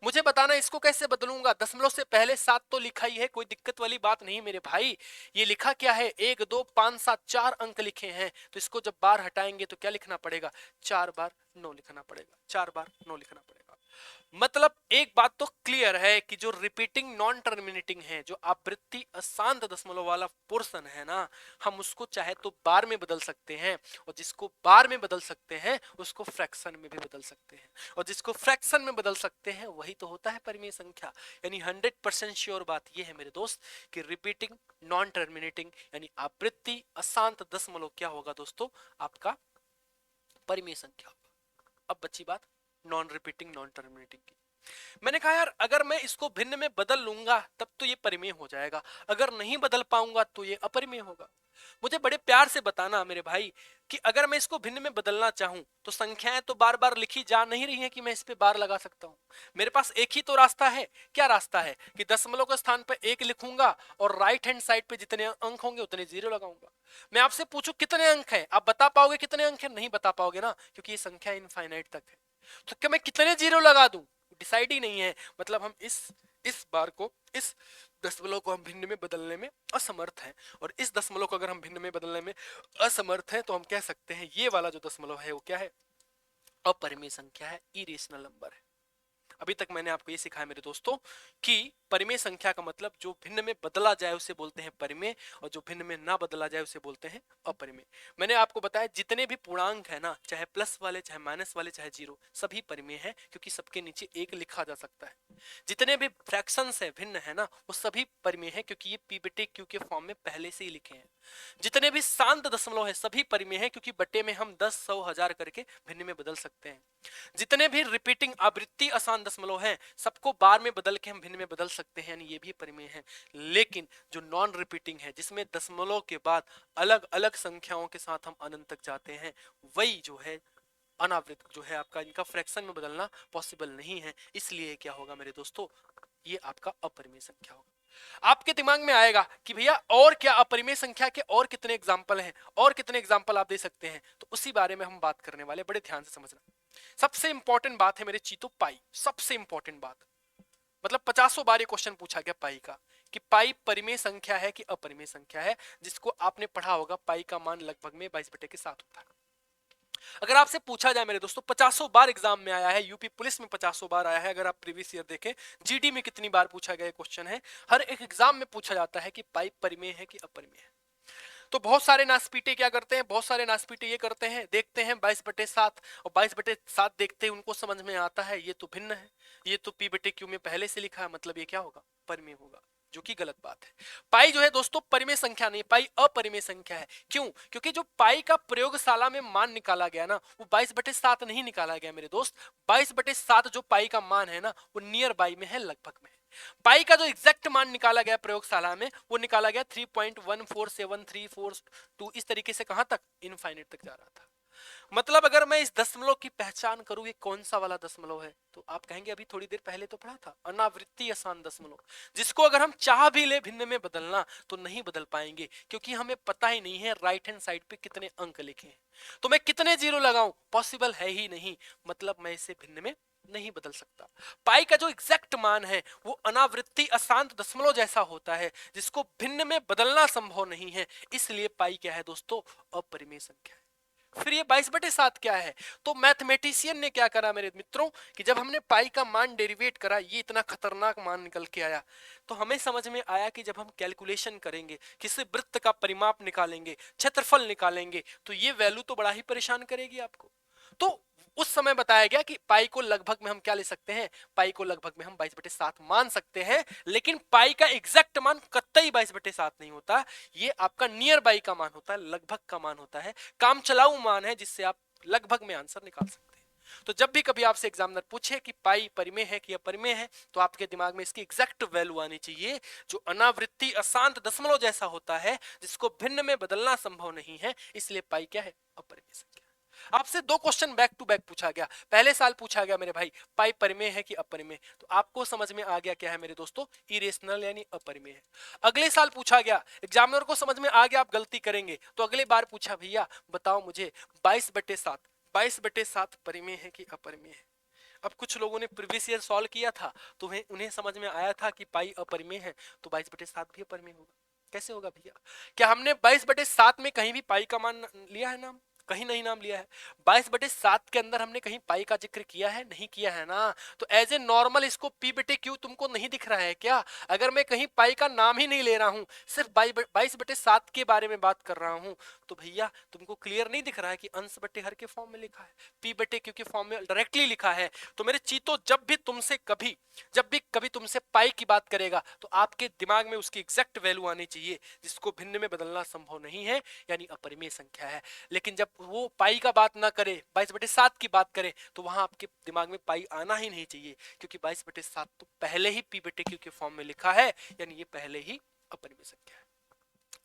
मुझे बताना इसको कैसे बदलूंगा, दशमलव से पहले 7 तो लिखा ही है, कोई दिक्कत वाली बात नहीं मेरे भाई। ये लिखा क्या है, 1 2 5 7 4 अंक लिखे हैं तो इसको जब बार हटाएंगे तो क्या लिखना पड़ेगा, 4 बार 9 लिखना पड़ेगा, 4 बार 9 लिखना पड़ेगा। मतलब एक बात तो क्लियर है कि जो रिपीटिंग नॉन टर्मिनेटिंग है, जो आवृत्ति अशांत दशमलव वाला पोर्शन है ना, हम उसको चाहे तो बार में बदल सकते हैं, और जिसको बार में बदल सकते हैं उसको फ्रैक्शन में भी बदल सकते हैं, और जिसको फ्रैक्शन में बदल सकते हैं वही तो होता है परिमेय संख्या। यानी 100% श्योर बात यह है मेरे दोस्त कि रिपीटिंग नॉन टर्मिनेटिंग यानी आवृत्ति अशांत दशमलव क्या होगा दोस्तों, आपका परिमेय संख्या होगा। अब बची बात नॉन रिपीटिंग नॉन टर्मिनेटिंग की। मैंने कहा यार अगर मैं इसको भिन्न में बदल लूंगा तब तो ये परिमेय हो जाएगा, अगर नहीं बदल पाऊंगा तो ये अपरिमेय होगा। मुझे बड़े प्यार से बताना मेरे भाई कि अगर मैं इसको भिन्न में बदलना चाहूं तो संख्याएं तो बार बार लिखी जा नहीं रही हैं कि मैं इस पे बार लगा सकता हूं। मेरे पास एक ही तो रास्ता है। क्या रास्ता है कि दशमलव के स्थान पर 1 लिखूंगा और राइट हैंड साइड पे जितने अंक होंगे उतने 0 लगाऊंगा। मैं आपसे पूछूं कितने अंक हैं, आप बता पाओगे कितने अंक हैं, नहीं बता पाओगे ना, क्योंकि ये संख्या इनफाइनाइट तक है। तो क्या मैं कितने 0 लगा दूं, डिसाइड ही नहीं है। मतलब हम इस बार को, इस दशमलव को हम भिन्न में बदलने में असमर्थ हैं, और इस दशमलव को अगर हम भिन्न में बदलने में असमर्थ हैं तो हम कह सकते हैं ये वाला जो दशमलव है वो क्या है, अपरिमेय संख्या है, इरेशनल नंबर है। अभी तक मैंने आपको ये सिखाया मेरे दोस्तों कि परिमेय संख्या का मतलब जो भिन्न में बदला जाए उसे बोलते हैं परिमेय, और जो भिन्न में ना बदला जाए उसे बोलते हैं अपरिमेय। मैंने आपको बताया जितने भी पूर्णांक है ना, चाहे प्लस वाले चाहे माइनस वाले चाहे जीरो, सभी परिमेय है क्योंकि सबके नीचे 1 लिखा जा सकता है। जितने भी फ्रैक्शंस है भिन्न है ना वो सभी परिमेय है क्योंकि ये पी बटे क्यू के फॉर्म में पहले से ही लिखे हैं। जितने भी शांत दशमलव है सभी परिमेय है क्योंकि बटे में हम 10 100 1000 करके भिन्न में बदल सकते हैं। जितने भी रिपीटिंग आवृत्ति आसान दशमलव हैं सबको बार में बदल के हम भिन्न में बदल सकते हैं, यानी ये भी परिमेय है। लेकिन जो नॉन रिपीटिंग है जिसमें दशमलव के बाद अलग अलग संख्याओं के साथ हम अनंत तक जाते हैं, वही जो है अनावृत जो है आपका, इनका फ्रैक्शन में बदलना पॉसिबल नहीं है। इसलिए क्या होगा मेरे दोस्तों, ये आपका अपरिमेय संख्या होगा। आपके दिमाग में आएगा कि भैया और क्या अपरिमेय संख्या के और कितने एग्जाम्पल हैं, और कितने एग्जाम्पल आप दे सकते हैं, तो उसी बारे में हम बात करने वाले। बड़े ध्यान से समझना। सबसे इंपॉर्टेंट बात है मेरे चीतो पाई, सबसे इंपॉर्टेंट बात। मतलब 50 बार ये क्वेश्चन पूछा गया पाई का कि पाई परिमेय संख्या है कि अपरिमेय संख्या है, जिसको आपने पढ़ा होगा पाई का मान लगभग में 22/7 होता है। अगर आपसे पूछा जाए मेरे दोस्तों 50 बार एग्जाम में आया है, यूपी पुलिस में 50 बार आया है, अगर आप प्रीवियस ईयर देखें जीडी में कितनी बार पूछा गया क्वेश्चन है, हर एक एग्जाम में पूछा जाता है कि पाई परिमेय है कि अपरिमेय है। तो बहुत सारे नासपीटे क्या करते हैं, बहुत सारे नासपीटे ये करते हैं, देखते हैं 22/7 और 22/7 देखते हैं उनको समझ में आता है ये तो भिन्न है, ये तो p/q में पहले से लिखा है, मतलब ये क्या होगा, परिमेय होगा, जो कि गलत बात है। पाई जो है दोस्तों परिमेय संख्या नहीं, पाई अपरिमेय संख्या है। क्यों? क्योंकि जो पाई का प्रयोगशाला में मान निकाला गया ना, वो 22/7 नहीं निकाला गया मेरे दोस्त। 22/7 जो पाई का मान है ना, वो नियर बाई में है, लगभग में है। पाई का जो एग्जैक्ट मान निकाला गया प्रयोगशाला में, वो निकाला गया 3.14734 इस तरीके से, कहां तक, इनफाइनाइट तक जा रहा था। मतलब अगर मैं इस दशमलव की पहचान करूं ये कौन सा वाला दशमलव है, तो आप कहेंगे अभी थोड़ी देर पहले तो पढ़ा था, अनावृत्ति आसान दशमलव, जिसको अगर हम चाह भी ले भिन्न में बदलना तो नहीं बदल पाएंगे, क्योंकि हमें पता ही नहीं है राइट हैंड साइड पे कितने अंक लिखे हैं, तो मैं कितने जीरो लगाऊं, पॉसिबल है ही नहीं, मतलब मैं इसे भिन्न में नहीं बदल सकता। पाई का जो एग्जैक्ट मान है वो अनावृत्ति अशांत दशमलव जैसा होता है, जिसको भिन्न में बदलना संभव नहीं है, इसलिए पाई क्या है दोस्तों, अपरिमेय संख्या है। फिर ये 22/7 क्या है, तो मैथमेटिशियन ने क्या करा मेरे मित्रों, कि जब हमने पाई का मान डेरिवेट करा, ये इतना खतरनाक मान निकल के आया, तो हमें समझ में आया कि जब हम कैलकुलेशन करेंगे, किसी वृत्त का परिमाप निकालेंगे, क्षेत्रफल निकालेंगे, तो ये वैल्यू तो बड़ा ही परेशान करेगी आपको। तो उस समय बताया गया कि पाई को लगभग में हम क्या ले सकते हैं, पाई को लगभग में हम 22/7 मान सकते हैं, लेकिन पाई का एग्जैक्ट मान कतई 22/7 नहीं होता, ये आपका नियर बाई का मान होता है, लगभग का मान होता है, काम चलाऊ मान है, जिससे आप लगभग में आंसर निकाल सकते हैं। तो जब भी कभी आपसे एग्जामिनर पूछे कि पाई परिमेय है कि अपरिमेय है, तो आपके दिमाग में इसकी एग्जैक्ट वैल्यू आनी चाहिए, जो अनावृत्ति अशांत दशमलव जैसा होता है, जिसको भिन्न में बदलना संभव नहीं है, इसलिए पाई क्या है, अपरिमेय संख्या। आपसे दो क्वेश्चन बैक टू बैक पूछा गया, पहले साल पूछा गया मेरे भाई पाई परिमेय है कि अपरिमेय, तो आपको समझ में आ गया क्या है मेरे दोस्तों, इरेशनल यानी अपरिमेय है। अगले साल पूछा गया, एग्जामिनर को समझ में आ गया आप गलती करेंगे, तो अगले बार पूछा भैया बताओ मुझे 22/7 परिमेय है कि अपरिमेय है। अब कुछ लोगों ने प्रीवियस ईयर सॉल्व किया था, तो उन्हें समझ में आया था कि पाई अपरिमेय है, तो 22/7 भी अपरिमेय होगा। कैसे होगा भैया, क्या हमने 22/7 में कहीं भी पाई का मान लिया है नाम, कहीं नहीं नाम लिया है। 22/7 के अंदर हमने कहीं पाई का जिक्र किया है, नहीं किया है ना, तो एज ए नॉर्मल इसको p/q तुमको नहीं दिख रहा है क्या, अगर मैं कहीं पाई का नाम ही नहीं ले रहा हूं, सिर्फ 22/7 के बारे में बात कर रहा हूं, तो भैया तुमको क्लियर नहीं दिख रहा है कि अंश बटे हर के फॉर्म में लिखा है, p/q के फॉर्म में डायरेक्टली लिखा है। तो मेरे चीतो जब भी कभी तुमसे पाई की बात करेगा, तो आपके दिमाग में उसकी एग्जैक्ट वैल्यू आनी चाहिए, जिसको भिन्न में बदलना संभव नहीं है, यानी अपरिमेय संख्या है। लेकिन जब वो पाई का बात ना करे, 22/7 की बात करे, तो वहां आपके दिमाग में पाई आना ही नहीं चाहिए, क्योंकि 22/7 तो पहले ही p/q के फॉर्म में लिखा है, यानी ये पहले ही अपरिमेय संख्या है।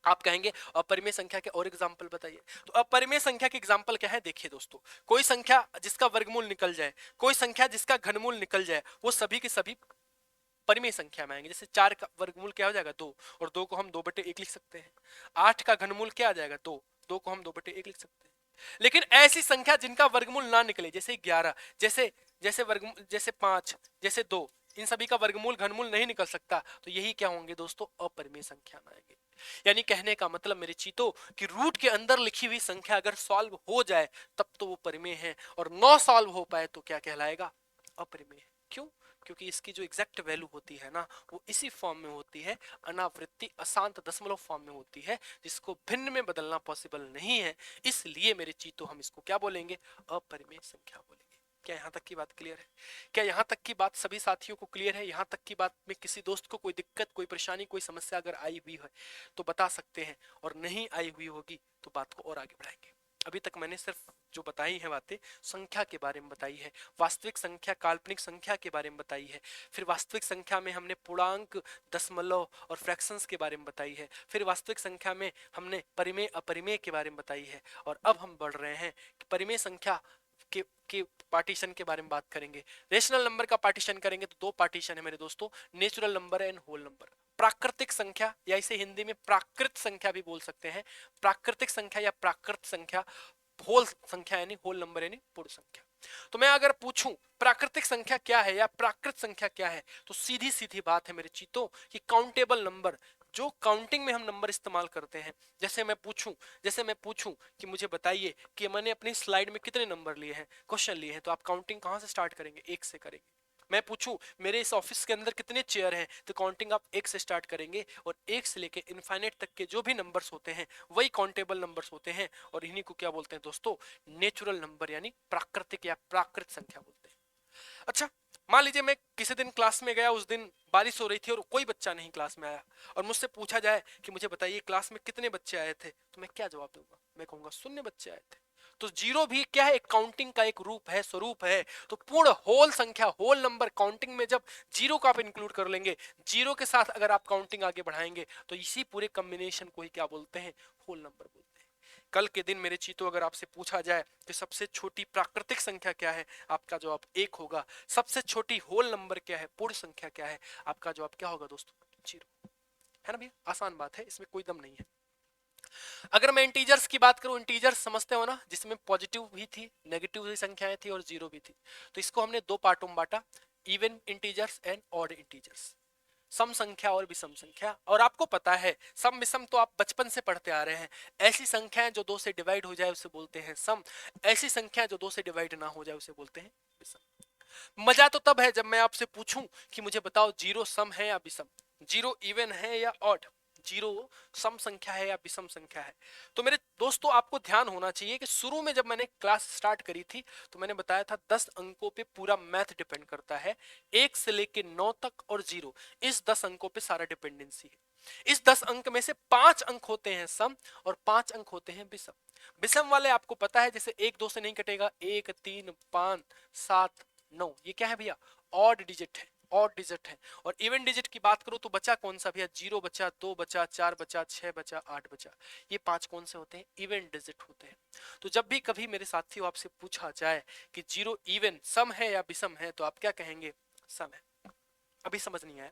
आप कहेंगे अपरिमेय संख्या के और एग्जाम्पल बताइए, तो अपरिमेय संख्या के एग्जाम्पल क्या है, देखिए दोस्तों, कोई संख्या जिसका वर्गमूल निकल जाए, कोई संख्या जिसका घनमूल निकल जाए, वो सभी के सभी परिमेय संख्या में आएंगे। जैसे 4 का वर्गमूल क्या हो जाएगा, 2, और 2 को हम 2/1 लिख सकते हैं। 8 का घनमूल क्या आ जाएगा, 2, 2 को हम 2/1 लिख सकते हैं। लेकिन ऐसी संख्या जिनका वर्गमूल ना निकले, जैसे 11, जैसे 5, जैसे 2, इन सभी का वर्गमूल घनमूल नहीं निकल सकता, तो यही क्या होंगे दोस्तों, अपरिमेय संख्या में आएंगे। यानी कहने का मतलब मेरे चीतों कि रूट के अंदर लिखी हुई संख्या अगर सॉल्व हो जाए तब तो वो परिमेय है, और नौ सॉल्व हो पाए तो क्या कहलाएगा, अपरिमेय। क्यों? क्योंकि इसकी जो एग्जैक्ट वैल्यू होती है ना, वो इसी फॉर्म में होती है, अनावृत्ति अशांत दशमलव फॉर्म में होती है, जिसको भिन्न में बदलना पॉसिबल नहीं है। इसलिए मेरे चीतों हम इसको क्या बोलेंगे, अपरिमेय संख्या बोलेंगे। क्या यहाँ तक की बात क्लियर है? क्या यहाँ तक की बात सभी साथियों को क्लियर है? यहाँ तक की बात में किसी दोस्त को कोई दिक्कत, कोई परेशानी, कोई समस्या अगर आई हुई है तो बता सकते हैं, और नहीं आई हुई होगी तो बात को और आगे बढ़ाएंगे। अभी तक मैंने सिर्फ जो बताई है बातें संख्या के बारे में बताई है, वास्तविक संख्या काल्पनिक संख्या के बारे में बताई है, फिर वास्तविक संख्या में हमने पूर्णांक, दशमलव और फ्रैक्शंस के बारे में बताई है, फिर वास्तविक संख्या में हमने परिमेय अपरिमेय के बारे में बताई है, और अब हम बढ़ रहे हैं कि परिमेय संख्या के पार्टीशन के बारे में बात करेंगे। रेशनल नंबर का पार्टीशन करेंगे तो दो पार्टीशन है मेरे दोस्तों, natural number and whole number. प्राकृतिक संख्या, या इसे हिंदी में प्राकृत संख्या भी बोल सकते हैं, प्राकृतिक संख्या या प्राकृत संख्या, होल संख्या यानी होल नंबर यानी पूर्ण संख्या। तो मैं अगर पूछूं प्राकृतिक संख्या क्या है या प्राकृत संख्या क्या है, तो सीधी सीधी बात है मेरे चीतों कि काउंटेबल नंबर, जो काउंटिंग में हम नंबर इस्तेमाल करते हैं। जैसे मैं पूछूं कि मुझे बताइए कि मैंने अपनी स्लाइड में कितने नंबर लिए हैं, क्वेश्चन लिए हैं, तो आप काउंटिंग कहां से स्टार्ट करेंगे, 1 से करेंगे। मैं पूछूं मेरे इस ऑफिस के अंदर कितने चेयर हैं, तो काउंटिंग आप 1 से स्टार्ट करेंगे और 1 से लेके इनफाइनाइट तक के जो भी नंबर्स होते हैं वही काउंटेबल नंबर्स होते हैं, और इन्हीं को क्या बोलते हैं दोस्तों, नेचुरल नंबर यानी प्राकृतिक या प्राकृत संख्या बोलते हैं। अच्छा, मान लीजिए मैं किसी दिन क्लास में गया, उस दिन बारिश हो रही थी और कोई बच्चा नहीं क्लास में आया, और मुझसे पूछा जाए कि मुझे बताइए क्लास में कितने बच्चे आए थे, तो मैं क्या जवाब दूंगा, मैं कहूंगा 0 बच्चे आए थे। तो जीरो भी क्या है, एक काउंटिंग का एक रूप है, स्वरूप है। तो पूर्ण होल संख्या, होल नंबर काउंटिंग में जब जीरो को आप इंक्लूड कर लेंगे, जीरो के साथ अगर आप काउंटिंग आगे बढ़ाएंगे, तो इसी पूरे कॉम्बिनेशन को ही क्या बोलते हैं, होल नंबर बोलते हैं। कल के दिन मेरे चीतों अगर आपसे पूछा जाए कि सबसे छोटी प्राकृतिक संख्या क्या है, आपका जवाब 1 होगा। सबसे छोटी होल नंबर क्या है, पूर्ण संख्या क्या है, आपका जवाब क्या होगा दोस्तों, 0, है ना भैया। आसान बात है, इसमें कोई दम नहीं है। अगर मैं इंटीजर्स की बात करूं, इंटीजर्स समझते हो ना, जिसमें पॉजिटिव भी थी, नेगेटिव भी संख्याएं थी और जीरो भी थी। तो इसको हमने 2 पार्टों में बांटा, even integers and odd integers, सम संख्या और विषम संख्या। और आपको पता है सम विषम तो आप बचपन से पढ़ते आ रहे हैं। ऐसी संख्याएं जो 2 से डिवाइड हो जाए उसे बोलते हैं सम, ऐसी संख्या जो 2 से डिवाइड ना हो जाए उसे बोलते हैं विषम। मजा तो तब है जब मैं आपसे पूछूं कि मुझे बताओ जीरो सम है या विषम, जीरो इवन है या ऑड, जीरो सम संख्या है या विषम संख्या है। तो मेरे दोस्तों आपको ध्यान होना चाहिए कि शुरू में जब मैंने क्लास स्टार्ट करी थी तो मैंने बताया था 10 अंकों पे पूरा मैथ डिपेंड करता है, 1 से लेके 9 तक और 0, इस 10 अंकों पे सारा डिपेंडेंसी है। इस 10 अंक में से 5 अंक होते हैं सम और 5 अंक होते हैं विषम। विषम वाले आपको पता है, जैसे 1 2 से नहीं कटेगा, 1 3 5 7 9, ये क्या है भैया, ऑड डिजिट है, ऑड डिजिट है। और इवन डिजिट की बात करूं तो बचा कौन सा भैया, 0 बचा, 2 बचा, 4 बचा, 6 बचा, 8 बचा, ये 5 कौन से होते हैं, इवन डिजिट होते हैं। तो जब भी कभी मेरे साथियों आपसे पूछा जाए कि जीरो इवन सम है या विषम है, तो आप क्या कहेंगे, सम है। अभी समझ नहीं आया,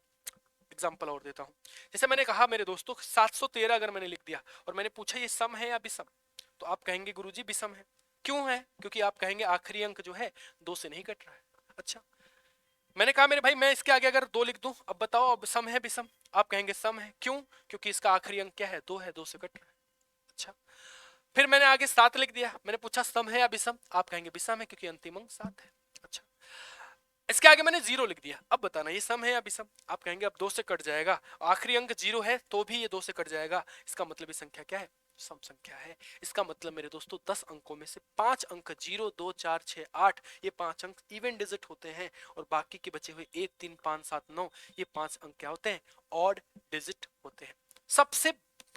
एग्जाम्पल और देता हूं। जैसे मैंने कहा मेरे दोस्तों 713 अगर मैंने लिख दिया और मैंने पूछा ये सम है या विषम, तो आप कहेंगे गुरुजी विषम है। क्यों है, क्योंकि आप कहेंगे आखिरी अंक जो है 2 से नहीं कट रहा है। अच्छा, मैंने कहा मेरे भाई मैं इसके आगे अगर 2 लिख दूं, अब बताओ अब सम है विषम, आप कहेंगे सम है। क्यों, क्योंकि इसका आखिरी अंक क्या है, 2 है, 2 से कट रहा है। अच्छा, फिर मैंने आगे 7 लिख दिया, मैंने पूछा सम है या विषम, आप कहेंगे विषम है क्योंकि अंतिम अंक 7 है। अच्छा, इसके आगे मैंने 0 लिख दिया, अब बताना ये सम है या विषम, आप कहेंगे अब 2 से कट जाएगा, आखिरी अंक 0 है तो भी ये 2 से कट जाएगा, इसका मतलब ये संख्या क्या है, सम संख्या है। इसका मतलब मेरे दोस्तों 10 अंकों में से 5 अंक 0 2 4 6 8, ये 5 अंक इवन डिजिट होते हैं, और बाकी के बचे हुए 1 3 5 7 9, ये 5 अंक क्या होते हैं, ऑड डिजिट होते हैं। सबसे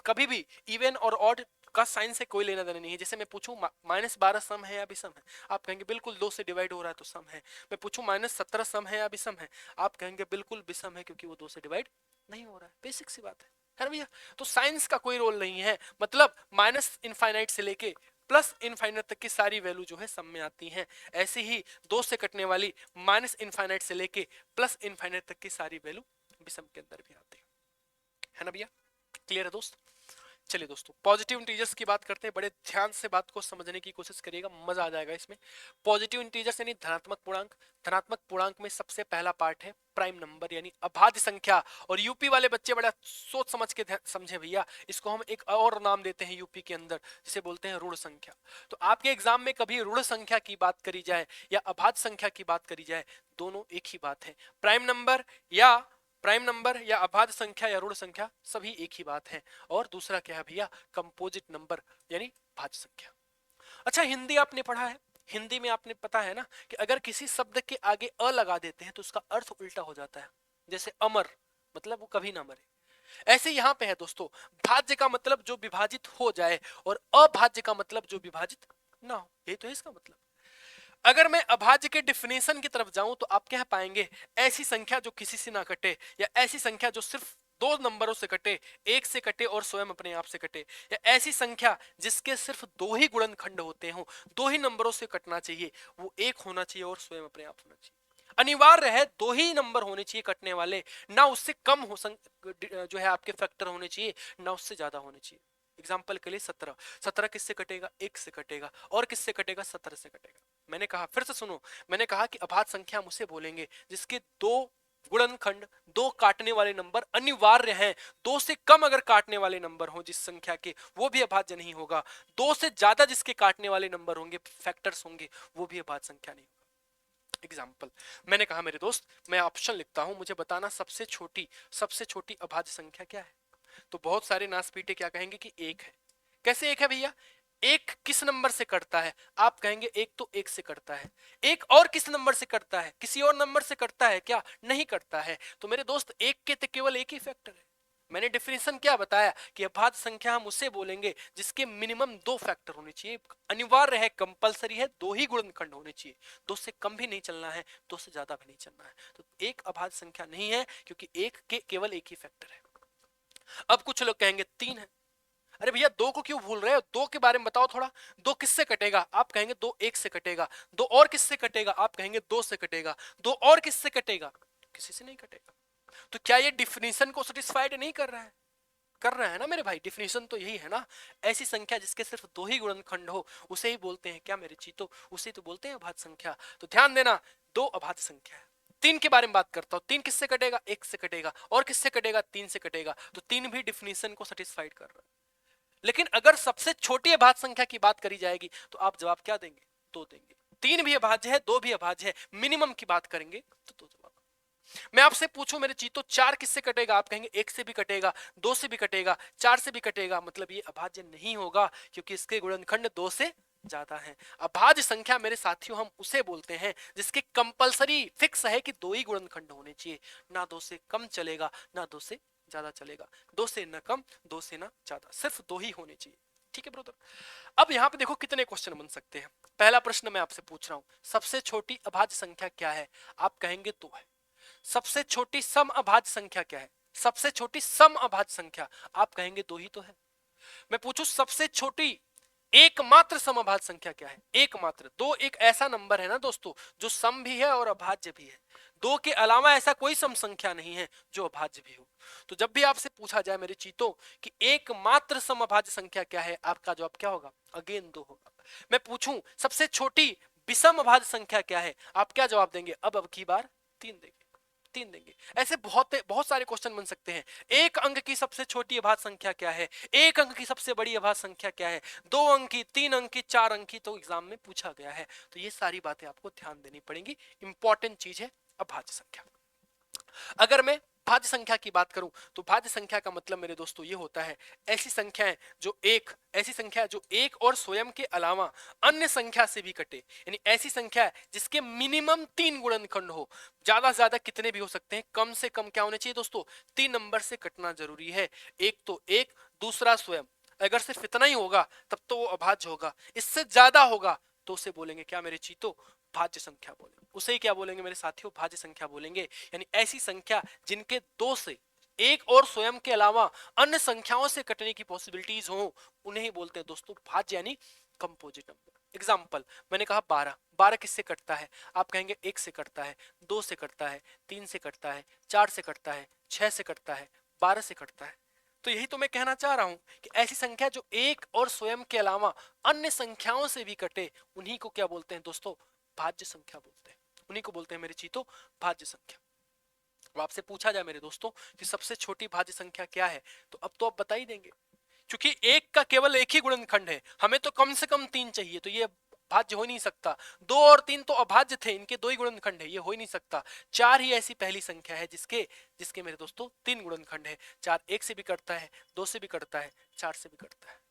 कभी भी इवन और ऑड का साइन से कोई लेना देना नहीं है। जैसे मैं पूछूं -12 सम है या विषम है, आप कहेंगे बिल्कुल 2 से डिवाइड हो रहा है तो सम है। मैं पूछूं -17 सम है या विषम है, आप कहेंगे बिल्कुल विषम है क्योंकि वो 2 से डिवाइड नहीं हो रहा है। बेसिक सी बात है ना भैया। तो साइंस का कोई रोल नहीं है, मतलब माइनस इनफाइनाइट से लेके प्लस इनफाइनाइट तक की सारी वैल्यू जो है सम में आती हैं। ऐसे ही 2 से कटने वाली माइनस इनफाइनाइट से लेके प्लस इनफाइनाइट तक की सारी वैल्यू विषम के अंदर भी आती है ना भैया। क्लियर है दोस्त। चलिए दोस्तों पॉजिटिव इंटीजर्स की बात करते हैं, बड़े ध्यान से बात को समझने की कोशिश करिएगा, मजा आ जाएगा इसमें। पॉजिटिव इंटीजर्स यानी धनात्मक पूर्णांक। धनात्मक पूर्णांक में सबसे पहला पार्ट है प्राइम नंबर यानी अभाज्य संख्या। और यूपी वाले बच्चे बड़ा सोच समझ के समझे भैया, इसको हम एक और नाम देते हैं यूपी के अंदर, जिसे बोलते हैं ऋण संख्या। तो आपके एग्जाम में कभी ऋण संख्या की बात करी जाए या अभाज्य संख्या की बात करी जाए, दोनों एक ही बात है। प्राइम नंबर या अभाज्य संख्या या ऋण संख्या सभी एक ही बात है। और दूसरा क्या है भैया, कंपोजिट नंबर यानी भाज्य संख्या। अच्छा, हिंदी आपने पढ़ा है, हिंदी में आपने पता है ना कि अगर किसी शब्द के आगे अ लगा देते हैं तो उसका अर्थ उल्टा हो जाता है। जैसे अमर मतलब वो कभी ना मरे। ऐसे यहां पे है दोस्तों, भाज्य का मतलब जो विभाजित हो जाए और अभाज्य का मतलब जो विभाजित ना हो, यही तो है इसका मतलब। अगर मैं अभाज्य के डिफिनेशन की तरफ जाऊं तो आप कह पाएंगे ऐसी संख्या जो किसी से ना कटे, या ऐसी संख्या जो सिर्फ 2 नंबरों से कटे, 1 से कटे और स्वयं अपने आप से कटे, या ऐसी संख्या जिसके सिर्फ 2 ही गुणनखंड होते हो, 2 ही नंबरों से कटना चाहिए, वो 1 होना चाहिए और स्वयं अपने आप होना चाहिए। अनिवार्य है 2 ही नंबर होने चाहिए कटने वाले, ना उससे कम हो जो है आपके फैक्टर होने चाहिए, ना उससे ज्यादा होने चाहिए। एग्जाम्पल के लिए 17 किससे कटेगा, 1 से कटेगा, और किससे कटेगा, 17 से कटेगा। मैंने कहा फिर से सुनो, मैंने कहा कि अभाज्य संख्या हम उसे बोलेंगे जिसके 2 गुणनखंड, 2 काटने वाले नंबर अनिवार्य हैं। 2 से कम अगर काटने वाले नंबर हो जिस संख्या के, वो भी अभाज्य नहीं होगा। 2 से ज्यादा जिसके काटने वाले नंबर होंगे, फैक्टर्स होंगे, वो भी अभाज्य संख्या नहीं होगा। एग्जाम्पल, मैंने कहा मेरे दोस्त मैं ऑप्शन लिखता हूं, मुझे बताना सबसे छोटी अभाज्य संख्या क्या है। तो बहुत सारे नासपीटे क्या कहेंगे कि एक है। कैसे एक है भैया? एक किस नंबर से कटता है? आप कहेंगे एक तो एक से कटता है। एक और किस नंबर से कटता है? किसी और नंबर से कटता है क्या? नहीं कटता है। तो मेरे दोस्त एक के तो केवल एक ही फैक्टर है। मैंने डेफिनेशन क्या बताया कि अभाज्य संख्या हम उसे बोलेंगे जिसके मिनिमम दो फैक्टर होने चाहिए, अनिवार्य है, कंपलसरी है, दो ही गुणनखंड होने चाहिए, दो से कम भी नहीं चलना है, दो से ज्यादा भी नहीं चलना है। तो एक अभाज्य संख्या नहीं है क्योंकि एक के केवल एक ही फैक्टर है। अब कुछ लोग कहेंगे तीन है। अरे भैया दो को क्यों भूल रहे हो? दो के बारे में बताओ थोड़ा। दो किससे कटेगा? आप कहेंगे दो एक से कटेगा। दो और किससे कटेगा? आप कहेंगे दो से कटेगा। दो और किससे कटेगा? किसी से नहीं कटेगा। तो क्या ये डिफिनीशन को सेटिस्फाइड नहीं कर रहा है? कर रहा है ना मेरे भाई। डिफिनीशन तो यही है ना, ऐसी संख्या जिसके सिर्फ दो ही गुणनखंड हो उसे ही बोलते हैं क्या मेरे चीतो? उसे तो बोलते हैं अभाज्य संख्या। तो ध्यान देना, दो अभाज्य संख्या है। तीन के बारे में बात करता हूं। तीन किससे कटेगा? एक से कटेगा। और किससे कटेगा? तीन से कटेगा। तो तीन भी डिफिनीशन को सेटिस्फाइड कर रहा है। लेकिन अगर सबसे छोटी अभाज्य संख्या की बात करी जाएगी तो आप जवाब क्या देंगे? दो देंगे। तीन भी अभाज्य है, दो भी अभाज्य है, मिनिमम की बात करेंगे तो दो जवाब। मैं आपसे पूछूं मेरे चीतो, चार किससे कटेगा? आप कहेंगे एक से भी कटेगा, दो से भी कटेगा, चार से भी कटेगा। मतलब ये अभाज्य नहीं होगा क्योंकि इसके गुणनखंड दो से ज्यादा है। अभाज्य संख्या मेरे साथियों हम उसे बोलते हैं जिसके कंपलसरी फिक्स है कि दो ही गुणनखंड होने चाहिए, ना दो से कम चलेगा ना दो से ज्यादा चलेगा, दो से न कम दो से ना ज्यादा, सिर्फ दो ही होने चाहिए। ठीक है ब्रदर। अब यहां पे देखो कितने क्वेश्चन बन सकते हैं। पहला प्रश्न मैं आपसे पूछ रहा हूं, सबसे छोटी अभाज्य संख्या क्या है? आप कहेंगे दो है। सबसे छोटी सम अभाज्य संख्या क्या है? सबसे छोटी सम अभाज्य संख्या, आप कहेंगे दो ही तो है। मैं पूछूं सबसे छोटी एकमात्र समअभाज्य संख्या क्या है? एकमात्र। दो एक ऐसा नंबर है ना दोस्तों जो सम भी है और अभाज्य भी है। दो के अलावा ऐसा कोई सम संख्या नहीं है जो अभाज्य भी हो। तो जब भी आपसे पूछा जाए मेरे चीतों कि एकमात्र समअभाज्य संख्या क्या है, आपका जवाब क्या होगा? अगेन दो होगा। मैं पूछूं सबसे छोटी विषम अभाज्य संख्या क्या है, आप क्या जवाब देंगे? अब की बार तीन देंगे। तीन देंगे। ऐसे बहुत बहुत सारे क्वेश्चन बन सकते हैं। एक अंक की सबसे छोटी अभाज्य संख्या क्या है? एक अंक की सबसे बड़ी अभाज्य संख्या क्या है? दो अंक की, तीन अंक की, चार अंक की, तो एग्जाम में पूछा गया है। तो ये सारी बातें आपको ध्यान देनी पड़ेंगी। इंपॉर्टेंट चीज है अभाज्य संख्या। अगर मैं भाज्य संख्या की बात करूं तो भाज्य संख्या का मतलब मेरे दोस्तों ये होता है ऐसी संख्या जो एक और स्वयं के अलावा अन्य संख्या से भी कटे। यानी ऐसी संख्या जिसके मिनिमम तीन गुणनखंड हो। ज्यादा से ज्यादा कितने भी हो सकते हैं, कम से कम क्या होने चाहिए दोस्तों? तीन नंबर से कटना जरूरी है। एक तो एक, दूसरा स्वयं। अगर सिर्फ इतना ही होगा तब तो वो अभाज्य होगा। इससे ज्यादा होगा तो उसे बोलेंगे क्या मेरे चीतो? भाज्य संख्या बोलेंगे। उसे ही क्या बोलेंगे मेरे साथियों? भाज्य संख्या बोलेंगे। यानी ऐसी संख्या जिनके दो से एक और स्वयं के अलावा अन्य संख्याओं से कटने की पॉसिबिलिटीज हो, उन्हें ही बोलते हैं दोस्तों भाज्य यानी कंपोजिट नंबर। एग्जाम्पल, मैंने कहा 12। 12 किससे कटता है? आप कहेंगे एक से कटता है, दो से कटता है, तीन से कटता है, चार से कटता है, छह से कटता है, 12 से कटता है। तो यही तो मैं कहना चाह रहा हूं कि ऐसी संख्या जो एक और स्वयं के अलावा अन्य संख्याओं से भी कटे, उन्हीं को क्या बोलते हैं दोस्तों? भाज्य संख्या बोलते हैं। उन्हीं को बोलते हैं मेरे चीतो भाज्य संख्या। अब आपसे पूछा जाए मेरे दोस्तों कि सबसे छोटी भाज्य संख्या क्या है, तो अब तो आप बता ही देंगे क्योंकि एक का केवल एक ही गुणनखंड है, हमें तो कम से कम तीन चाहिए, तो ये भाज्य हो ही नहीं सकता। दो और तीन तो अभाज्य थे, इनके दो ही गुणनखंड है, ये हो ही नहीं सकता। चार ही ऐसी पहली संख्या है जिसके मेरे दोस्तों तीन गुणनखंड है। चार एक से भी कटता है, दो से भी कटता है, चार से भी कटता है।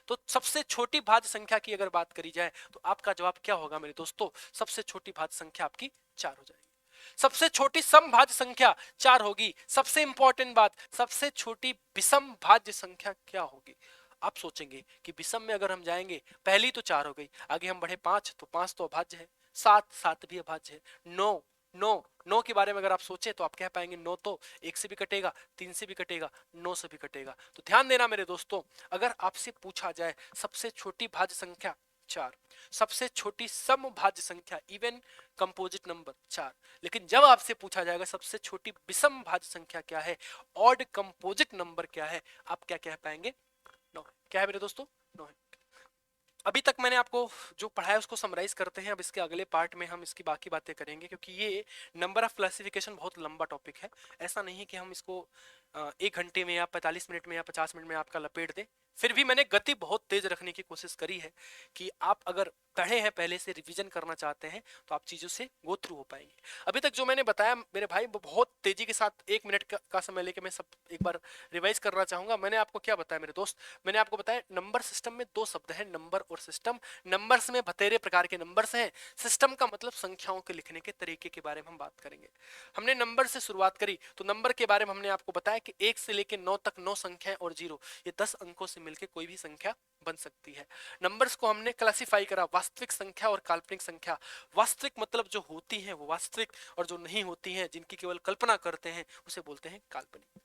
तो सबसे छोटी भाज्य संख्या की अगर बात करी जाए तो आपका जवाब क्या होगा मेरे दोस्तों? सबसे छोटी भाज्य संख्या आपकी चार हो जाएगी। सबसे छोटी समभाज्य संख्या चार होगी। सबसे इंपॉर्टेंट बात, सबसे छोटी विषम भाज्य संख्या क्या होगी? आप सोचेंगे कि विषम में अगर हम जाएंगे, पहली तो चार हो गई, आगे हम बढ़े पांच, तो पांच तो अभाज्य है, सात, सात भी अभाज्य है, नौ, नौ, नौ के बारे में अगर आप सोचे तो आप कह पाएंगे नौ तो एक से भी कटेगा, तीन से भी कटेगा, नौ से भी कटेगा। तो ध्यान देना मेरे दोस्तों, अगर आपसे पूछा जाए सबसे छोटी भाज्य संख्या चार, सबसे छोटी समभाज्य संख्या इवन कंपोजिट नंबर चार, लेकिन जब आपसे पूछा जाएगा सबसे छोटी विषम भाज्य संख्या क्या है, ऑड कंपोजिट नंबर क्या है, आप क्या कह पाएंगे? नौ। क्या है मेरे दोस्तों? नौ है। अभी तक मैंने आपको जो पढ़ाया उसको समराइज करते हैं। अब इसके अगले पार्ट में हम इसकी बाकी बातें करेंगे क्योंकि ये नंबर ऑफ क्लासिफिकेशन बहुत लंबा टॉपिक है। ऐसा नहीं कि हम इसको 1 घंटे में या 45 मिनट में या 50 मिनट में आपका लपेट दे। फिर भी मैंने गति बहुत तेज रखने की कोशिश करी है कि आप अगर पढ़े हैं, पहले से रिवीजन करना चाहते हैं, तो आप चीजों से गो थ्रू हो पाएंगे। अभी तक जो मैंने बताया मेरे भाई, वो बहुत तेजी के साथ 1 मिनट का समय लेके मैं सब एक बार रिवाइज करना चाहूंगा। मैंने आपको क्या बताया मेरे दोस्त? मैंने आपको बताया नंबर सिस्टम में 2 शब्द है, नंबर और सिस्टम। नंबर्स में बतेरे प्रकार के नंबर्स हैं, सिस्टम का मतलब संख्याओं के लिखने के तरीके के बारे में हम बात करेंगे। हमने नंबर से शुरुआत करी, तो नंबर के बारे में हमने आपको बताया कि 1 से लेकर 9 तक 9 संख्याएं और 0, ये 10 अंकों से मिलकर कोई भी संख्या बन सकती है। नंबर्स को हमने क्लासिफाई करा, वास्तविक संख्या और काल्पनिक संख्या। वास्तविक मतलब जो होती है वो वास्तविक, और जो नहीं होती है, जिनकी केवल कल्पना करते हैं, उसे बोलते हैं काल्पनिक।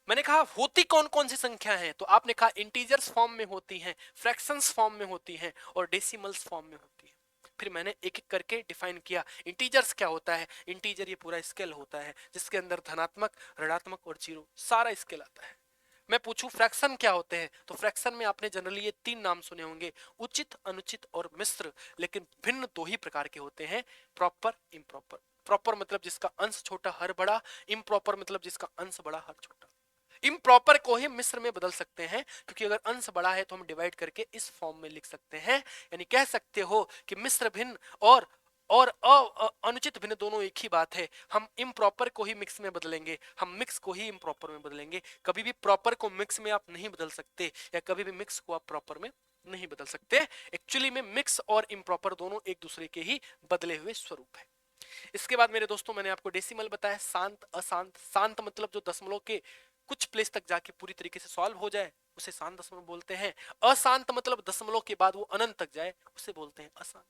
मैंने कहा होती कौन कौन सी संख्या है, तो आपने कहा इंटीजर्स फॉर्म में होती हैं, फ्रैक्शंस फॉर्म में होती हैं और डेसिमल्स फॉर्म में होती है। फिर मैंने एक एक करके डिफाइन किया। इंटीजर्स क्या होता है? इंटीजर ये पूरा स्केल होता है जिसके अंदर धनात्मक, ऋणात्मक और जीरो सारा स्केल आता है। मैं पूछूं फ्रैक्शन क्या होते हैं, तो फ्रैक्शन में आपने जनरली ये 3 नाम सुने होंगे, उचित, अनुचित और मिश्र। लेकिन भिन्न 2 ही प्रकार के होते हैं, प्रॉपर, इम्प्रॉपर। प्रॉपर मतलब जिसका अंश छोटा हर बड़ा, इम्प्रॉपर मतलब जिसका अंश बड़ा हर छोटा। इम्प्रॉपर को ही मिश्र में बदल सकते हैं, क्योंकि अगर अंश बड़ा है तो हम डिवाइड करके इस फॉर्म में लिख सकते हैं। यानी कह सकते हो कि मिश्र भिन्न और अनुचित भिन्न दोनों एक ही बात है। हम इम्प्रॉपर को ही मिक्स में बदलेंगे, हम मिक्स को ही इम्प्रॉपर में बदलेंगे। कभी भी प्रॉपर को मिक्स में आप नहीं बदल सकते, या कभी भी मिक्स को आप प्रॉपर में नहीं बदल सकते। एक्चुअली में मिक्स और इम्प्रॉपर दोनों एक दूसरे के ही बदले हुए स्वरूप है। इसके बाद मेरे दोस्तों मैंने आपको डेसिमल बताया, शांत, अशांत। शांत मतलब जो दशमलव के कुछ प्लेस तक जाके पूरी तरीके से सॉल्व हो जाए, उसे शांत दशमलव बोलते हैं। अशांत मतलब दशमलव के बाद वो अनंत तक जाए, उसे बोलते हैं अशांत।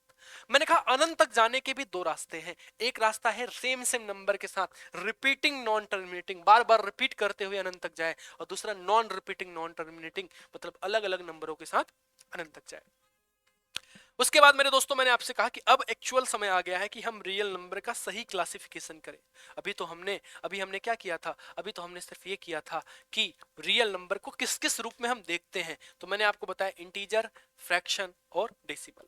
मैंने कहा अनंत तक जाने के भी 2 रास्ते हैं। एक रास्ता है सेम सेम नंबर के साथ रिपीटिंग नॉन टर्मिनेटिंग, बार बार रिपीट करते हुए अनंत तक जाए, और दूसरा नॉन रिपीटिंग नॉन टर्मिनेटिंग, मतलब अलग अलग नंबरों के साथ अनंत तक जाए। उसके बाद मेरे दोस्तों मैंने आपसे कहा कि अब एक्चुअल समय आ गया है कि हम रियल नंबर का सही क्लासिफिकेशन करें। अभी हमने क्या किया था? अभी तो हमने सिर्फ ये किया था कि रियल नंबर को किस किस रूप में हम देखते हैं। तो मैंने आपको बताया इंटीजर, फ्रैक्शन और डेसिमल।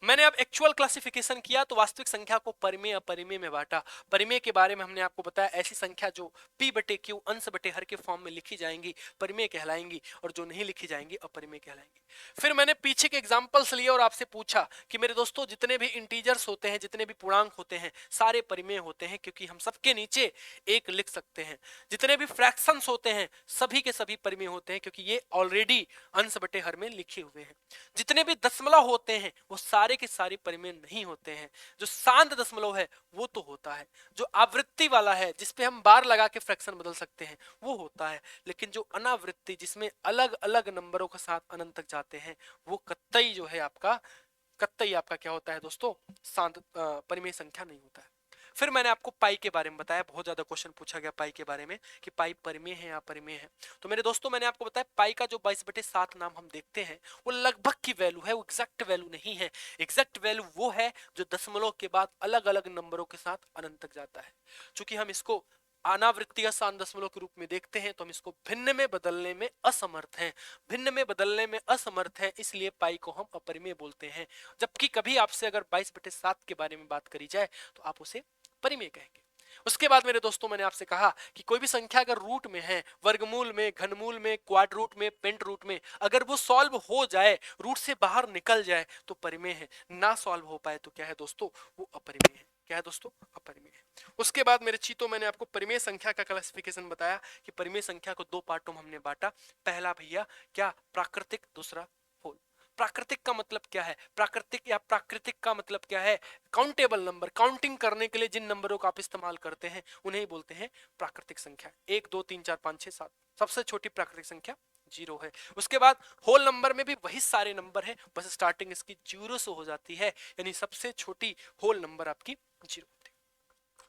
मैंने अब एक्चुअल क्लासिफिकेशन किया, तो वास्तविक संख्या को परिमेय अपरिमेय में बांटा। परिमेय के बारे में हमने आपको बताया ऐसी संख्या जो p बटे q अंश बटे हर के फॉर्म में लिखी जाएंगी परिमेय कहलाएंगी, और जो नहीं लिखी जाएंगी अपरिमेय कहलाएंगी। फिर मैंने पीछे के एग्जांपल्स लिए और आपसे पूछा कि मेरे दोस्तों जितने भी इंटीजर्स होते हैं, जितने भी पूर्णांक होते हैं, सारे परिमेय होते हैं, क्योंकि हम सबके नीचे 1 लिख सकते हैं। जितने भी फ्रैक्शंस होते हैं सभी के सभी परिमेय होते हैं, क्योंकि ये ऑलरेडी अंश बटे हर में लिखे हुए हैं। जितने भी दशमलव होते हैं वो सारे के सारे परिमेय नहीं होते हैं। जो शांत दशमलव है वो तो होता है, जो आवृत्ति वाला है जिसपे हम बार लगा के फ्रैक्शन बदल सकते हैं वो होता है, लेकिन जो अनावृत्ति जिसमें अलग अलग नंबरों के साथ अनंत तक जाते हैं, वो कतई जो है आपका क्या होता है दोस्तों? शांत परिमेय संख्या नहीं होता है। फिर मैंने आपको पाई के बारे में बताया, बहुत ज्यादा क्वेश्चन पूछा गया पाई के बारे में कि पाई परिमेय है या अपरिमेय है। तो मेरे दोस्तों मैंने आपको बताया पाई का जो 22/7 नाम हम देखते हैं वो लगभग की वैल्यू है, वो एग्जैक्ट वैल्यू नहीं है। एग्जैक्ट वैल्यू वो है जो दशमलव के बाद अलग अलग नंबरों के साथ अनंत तक जाता है। चूंकि हम इसको अनावृत्तीय शांत दशमलव के रूप में देखते हैं, तो हम इसको भिन्न में बदलने में असमर्थ हैं। भिन्न में बदलने में असमर्थ हैं, इसलिए पाई को हम अपरिमेय बोलते हैं। जबकि कभी आपसे अगर 22/7 के बारे में बात करी जाए तो आप उसे परिमेय कहेंगे। उसके बाद मेरे दोस्तों मैंने आपसे कहा कि कोई भी संख्या अगर रूट में है, वर्गमूल में, घनमूल में, क्वाड रूट में, पेंट रूट में, अगर वो सॉल्व हो जाए, रूट से बाहर निकल जाए, तो परिमेय है। ना सॉल्व हो पाए तो क्या है दोस्तों? वो अपरिमेय है। क्या है दोस्तों? अपरिमेय है। उसके बाद मेरे चीतों मैंने आपको परिमेय संख्या का क्लासिफिकेशन बताया कि परिमेय संख्या को 2 पार्टों में हमने बांटा। पहला भैया क्या? प्राकृतिक, दूसरा होल। प्राकृतिक का मतलब क्या है? प्राकृतिक का मतलब क्या है? काउंटेबल नंबर, काउंटिंग करने के लिए जिन नंबरों का आप इस्तेमाल करते हैं उन्हें ही बोलते हैं प्राकृतिक संख्या। 1 2 3 4 5 6 7, सबसे छोटी प्राकृतिक संख्या 0 है। उसके बाद होल नंबर में भी वही सारे नंबर है, बस स्टार्टिंग इसकी 0 से हो जाती है, यानी सबसे छोटी होल नंबर आपकी 0।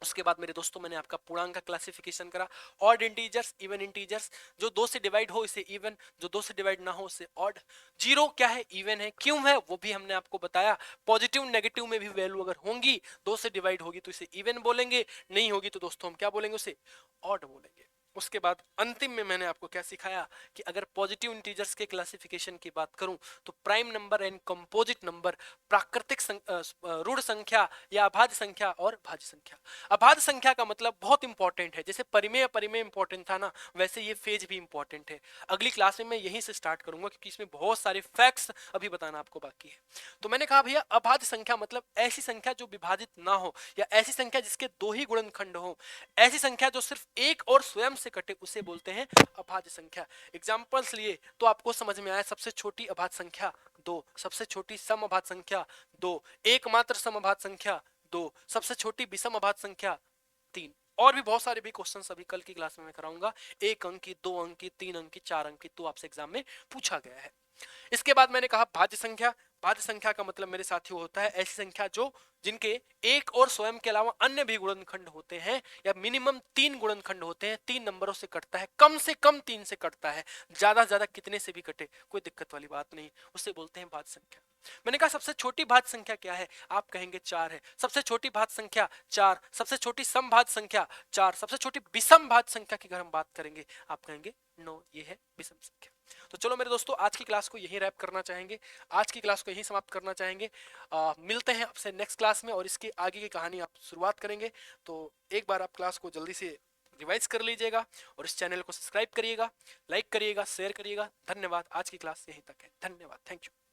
उसके बाद मेरे दोस्तों मैंने आपका पूर्णांक का क्लासिफिकेशन करा, ऑड इंटीजर्स, इवन इंटीजर्स। जो 2 से डिवाइड हो इसे इवन, जो 2 से डिवाइड ना हो उसे ऑड। 0 क्या है? इवन है। क्यों है वो भी हमने आपको बताया। पॉजिटिव नेगेटिव में भी वैल्यू अगर होंगी, 2 से डिवाइड होगी तो इसे इवन बोलेंगे, नहीं होगी तो दोस्तों हम क्या बोलेंगे? उसे ऑड बोलेंगे। उसके बाद अंतिम में मैंने आपको क्या सिखाया कि अगर पॉजिटिव इंटीजर्स के क्लासिफिकेशन की बात करूं तो prime number and composite number, प्राकृतिक ऋण संख्या या अभाज्य संख्या और भाज्य संख्या। अभाज्य संख्या का मतलब बहुत इंपॉर्टेंट है, जैसे परिमेय परिमेय इंपॉर्टेंट था ना, वैसे ये फेज भी इंपॉर्टेंट है। अगली क्लास में मैं यहीं से स्टार्ट करूंगा क्योंकि इसमें बहुत सारे फैक्ट्स अभी बताना आपको बाकी है। तो मैंने कहा भैया अभाज्य संख्या मतलब ऐसी संख्या जो विभाजित ना हो, या ऐसी संख्या जिसके दो ही गुणनखंड हो, ऐसी संख्या जो सिर्फ एक और स्वयं से कटे, उसे बोलते हैं अभाज्य संख्या। एग्जांपल्स लिए तो आपको समझ में आया, सबसे छोटी अभाज्य संख्या 2, सबसे छोटी सम अभाज्य संख्या 2, एकमात्र सम अभाज्य संख्या 2, सबसे छोटी विषम अभाज्य संख्या 3। और भी बहुत सारे भी क्वेश्चंस अभी कल की क्लास में मैं कराऊंगा, 1 अंक की, 2 अंक की, 3 अंक की, 4 अंक की, तो आपसे एग्जाम में पूछा गया है। इसके बाद मैंने कहा भाज्य संख्या। भाज्य संख्या का मतलब मेरे साथियों होता है ऐसी संख्या जो जिनके एक और स्वयं के अलावा अन्य भी गुणनखंड होते हैं, या मिनिमम 3 गुणनखंड होते हैं, 3 नंबरों से कटता है, कम से कम 3 से कटता है, ज्यादा से ज्यादा कितने से भी कटे, कोई दिक्कत वाली बात नहीं, उसे बोलते हैं भाज्य संख्या। मैंने कहा सबसे छोटी भाज्य संख्या क्या है, आप कहेंगे 4 है। सबसे छोटी भाज्य संख्या 4, सबसे छोटी सम भाज्य संख्या 4, सबसे छोटी विषम भाज्य संख्या की अगर हम बात करेंगे आप कहेंगे 9, ये है विषम संख्या। तो चलो मेरे दोस्तों, आज की क्लास को यहीं रैप करना चाहेंगे, आज की क्लास को यहीं समाप्त करना चाहेंगे। मिलते हैं आपसे नेक्स्ट क्लास में और इसकी आगे की कहानी आप शुरुआत करेंगे। तो एक बार आप क्लास को जल्दी से रिवाइज कर लीजिएगा और इस चैनल को सब्सक्राइब करिएगा, लाइक करिएगा, शेयर करिएगा। धन्यवाद, आज की क्लास यहीं तक है। धन्यवाद, थैंक यू।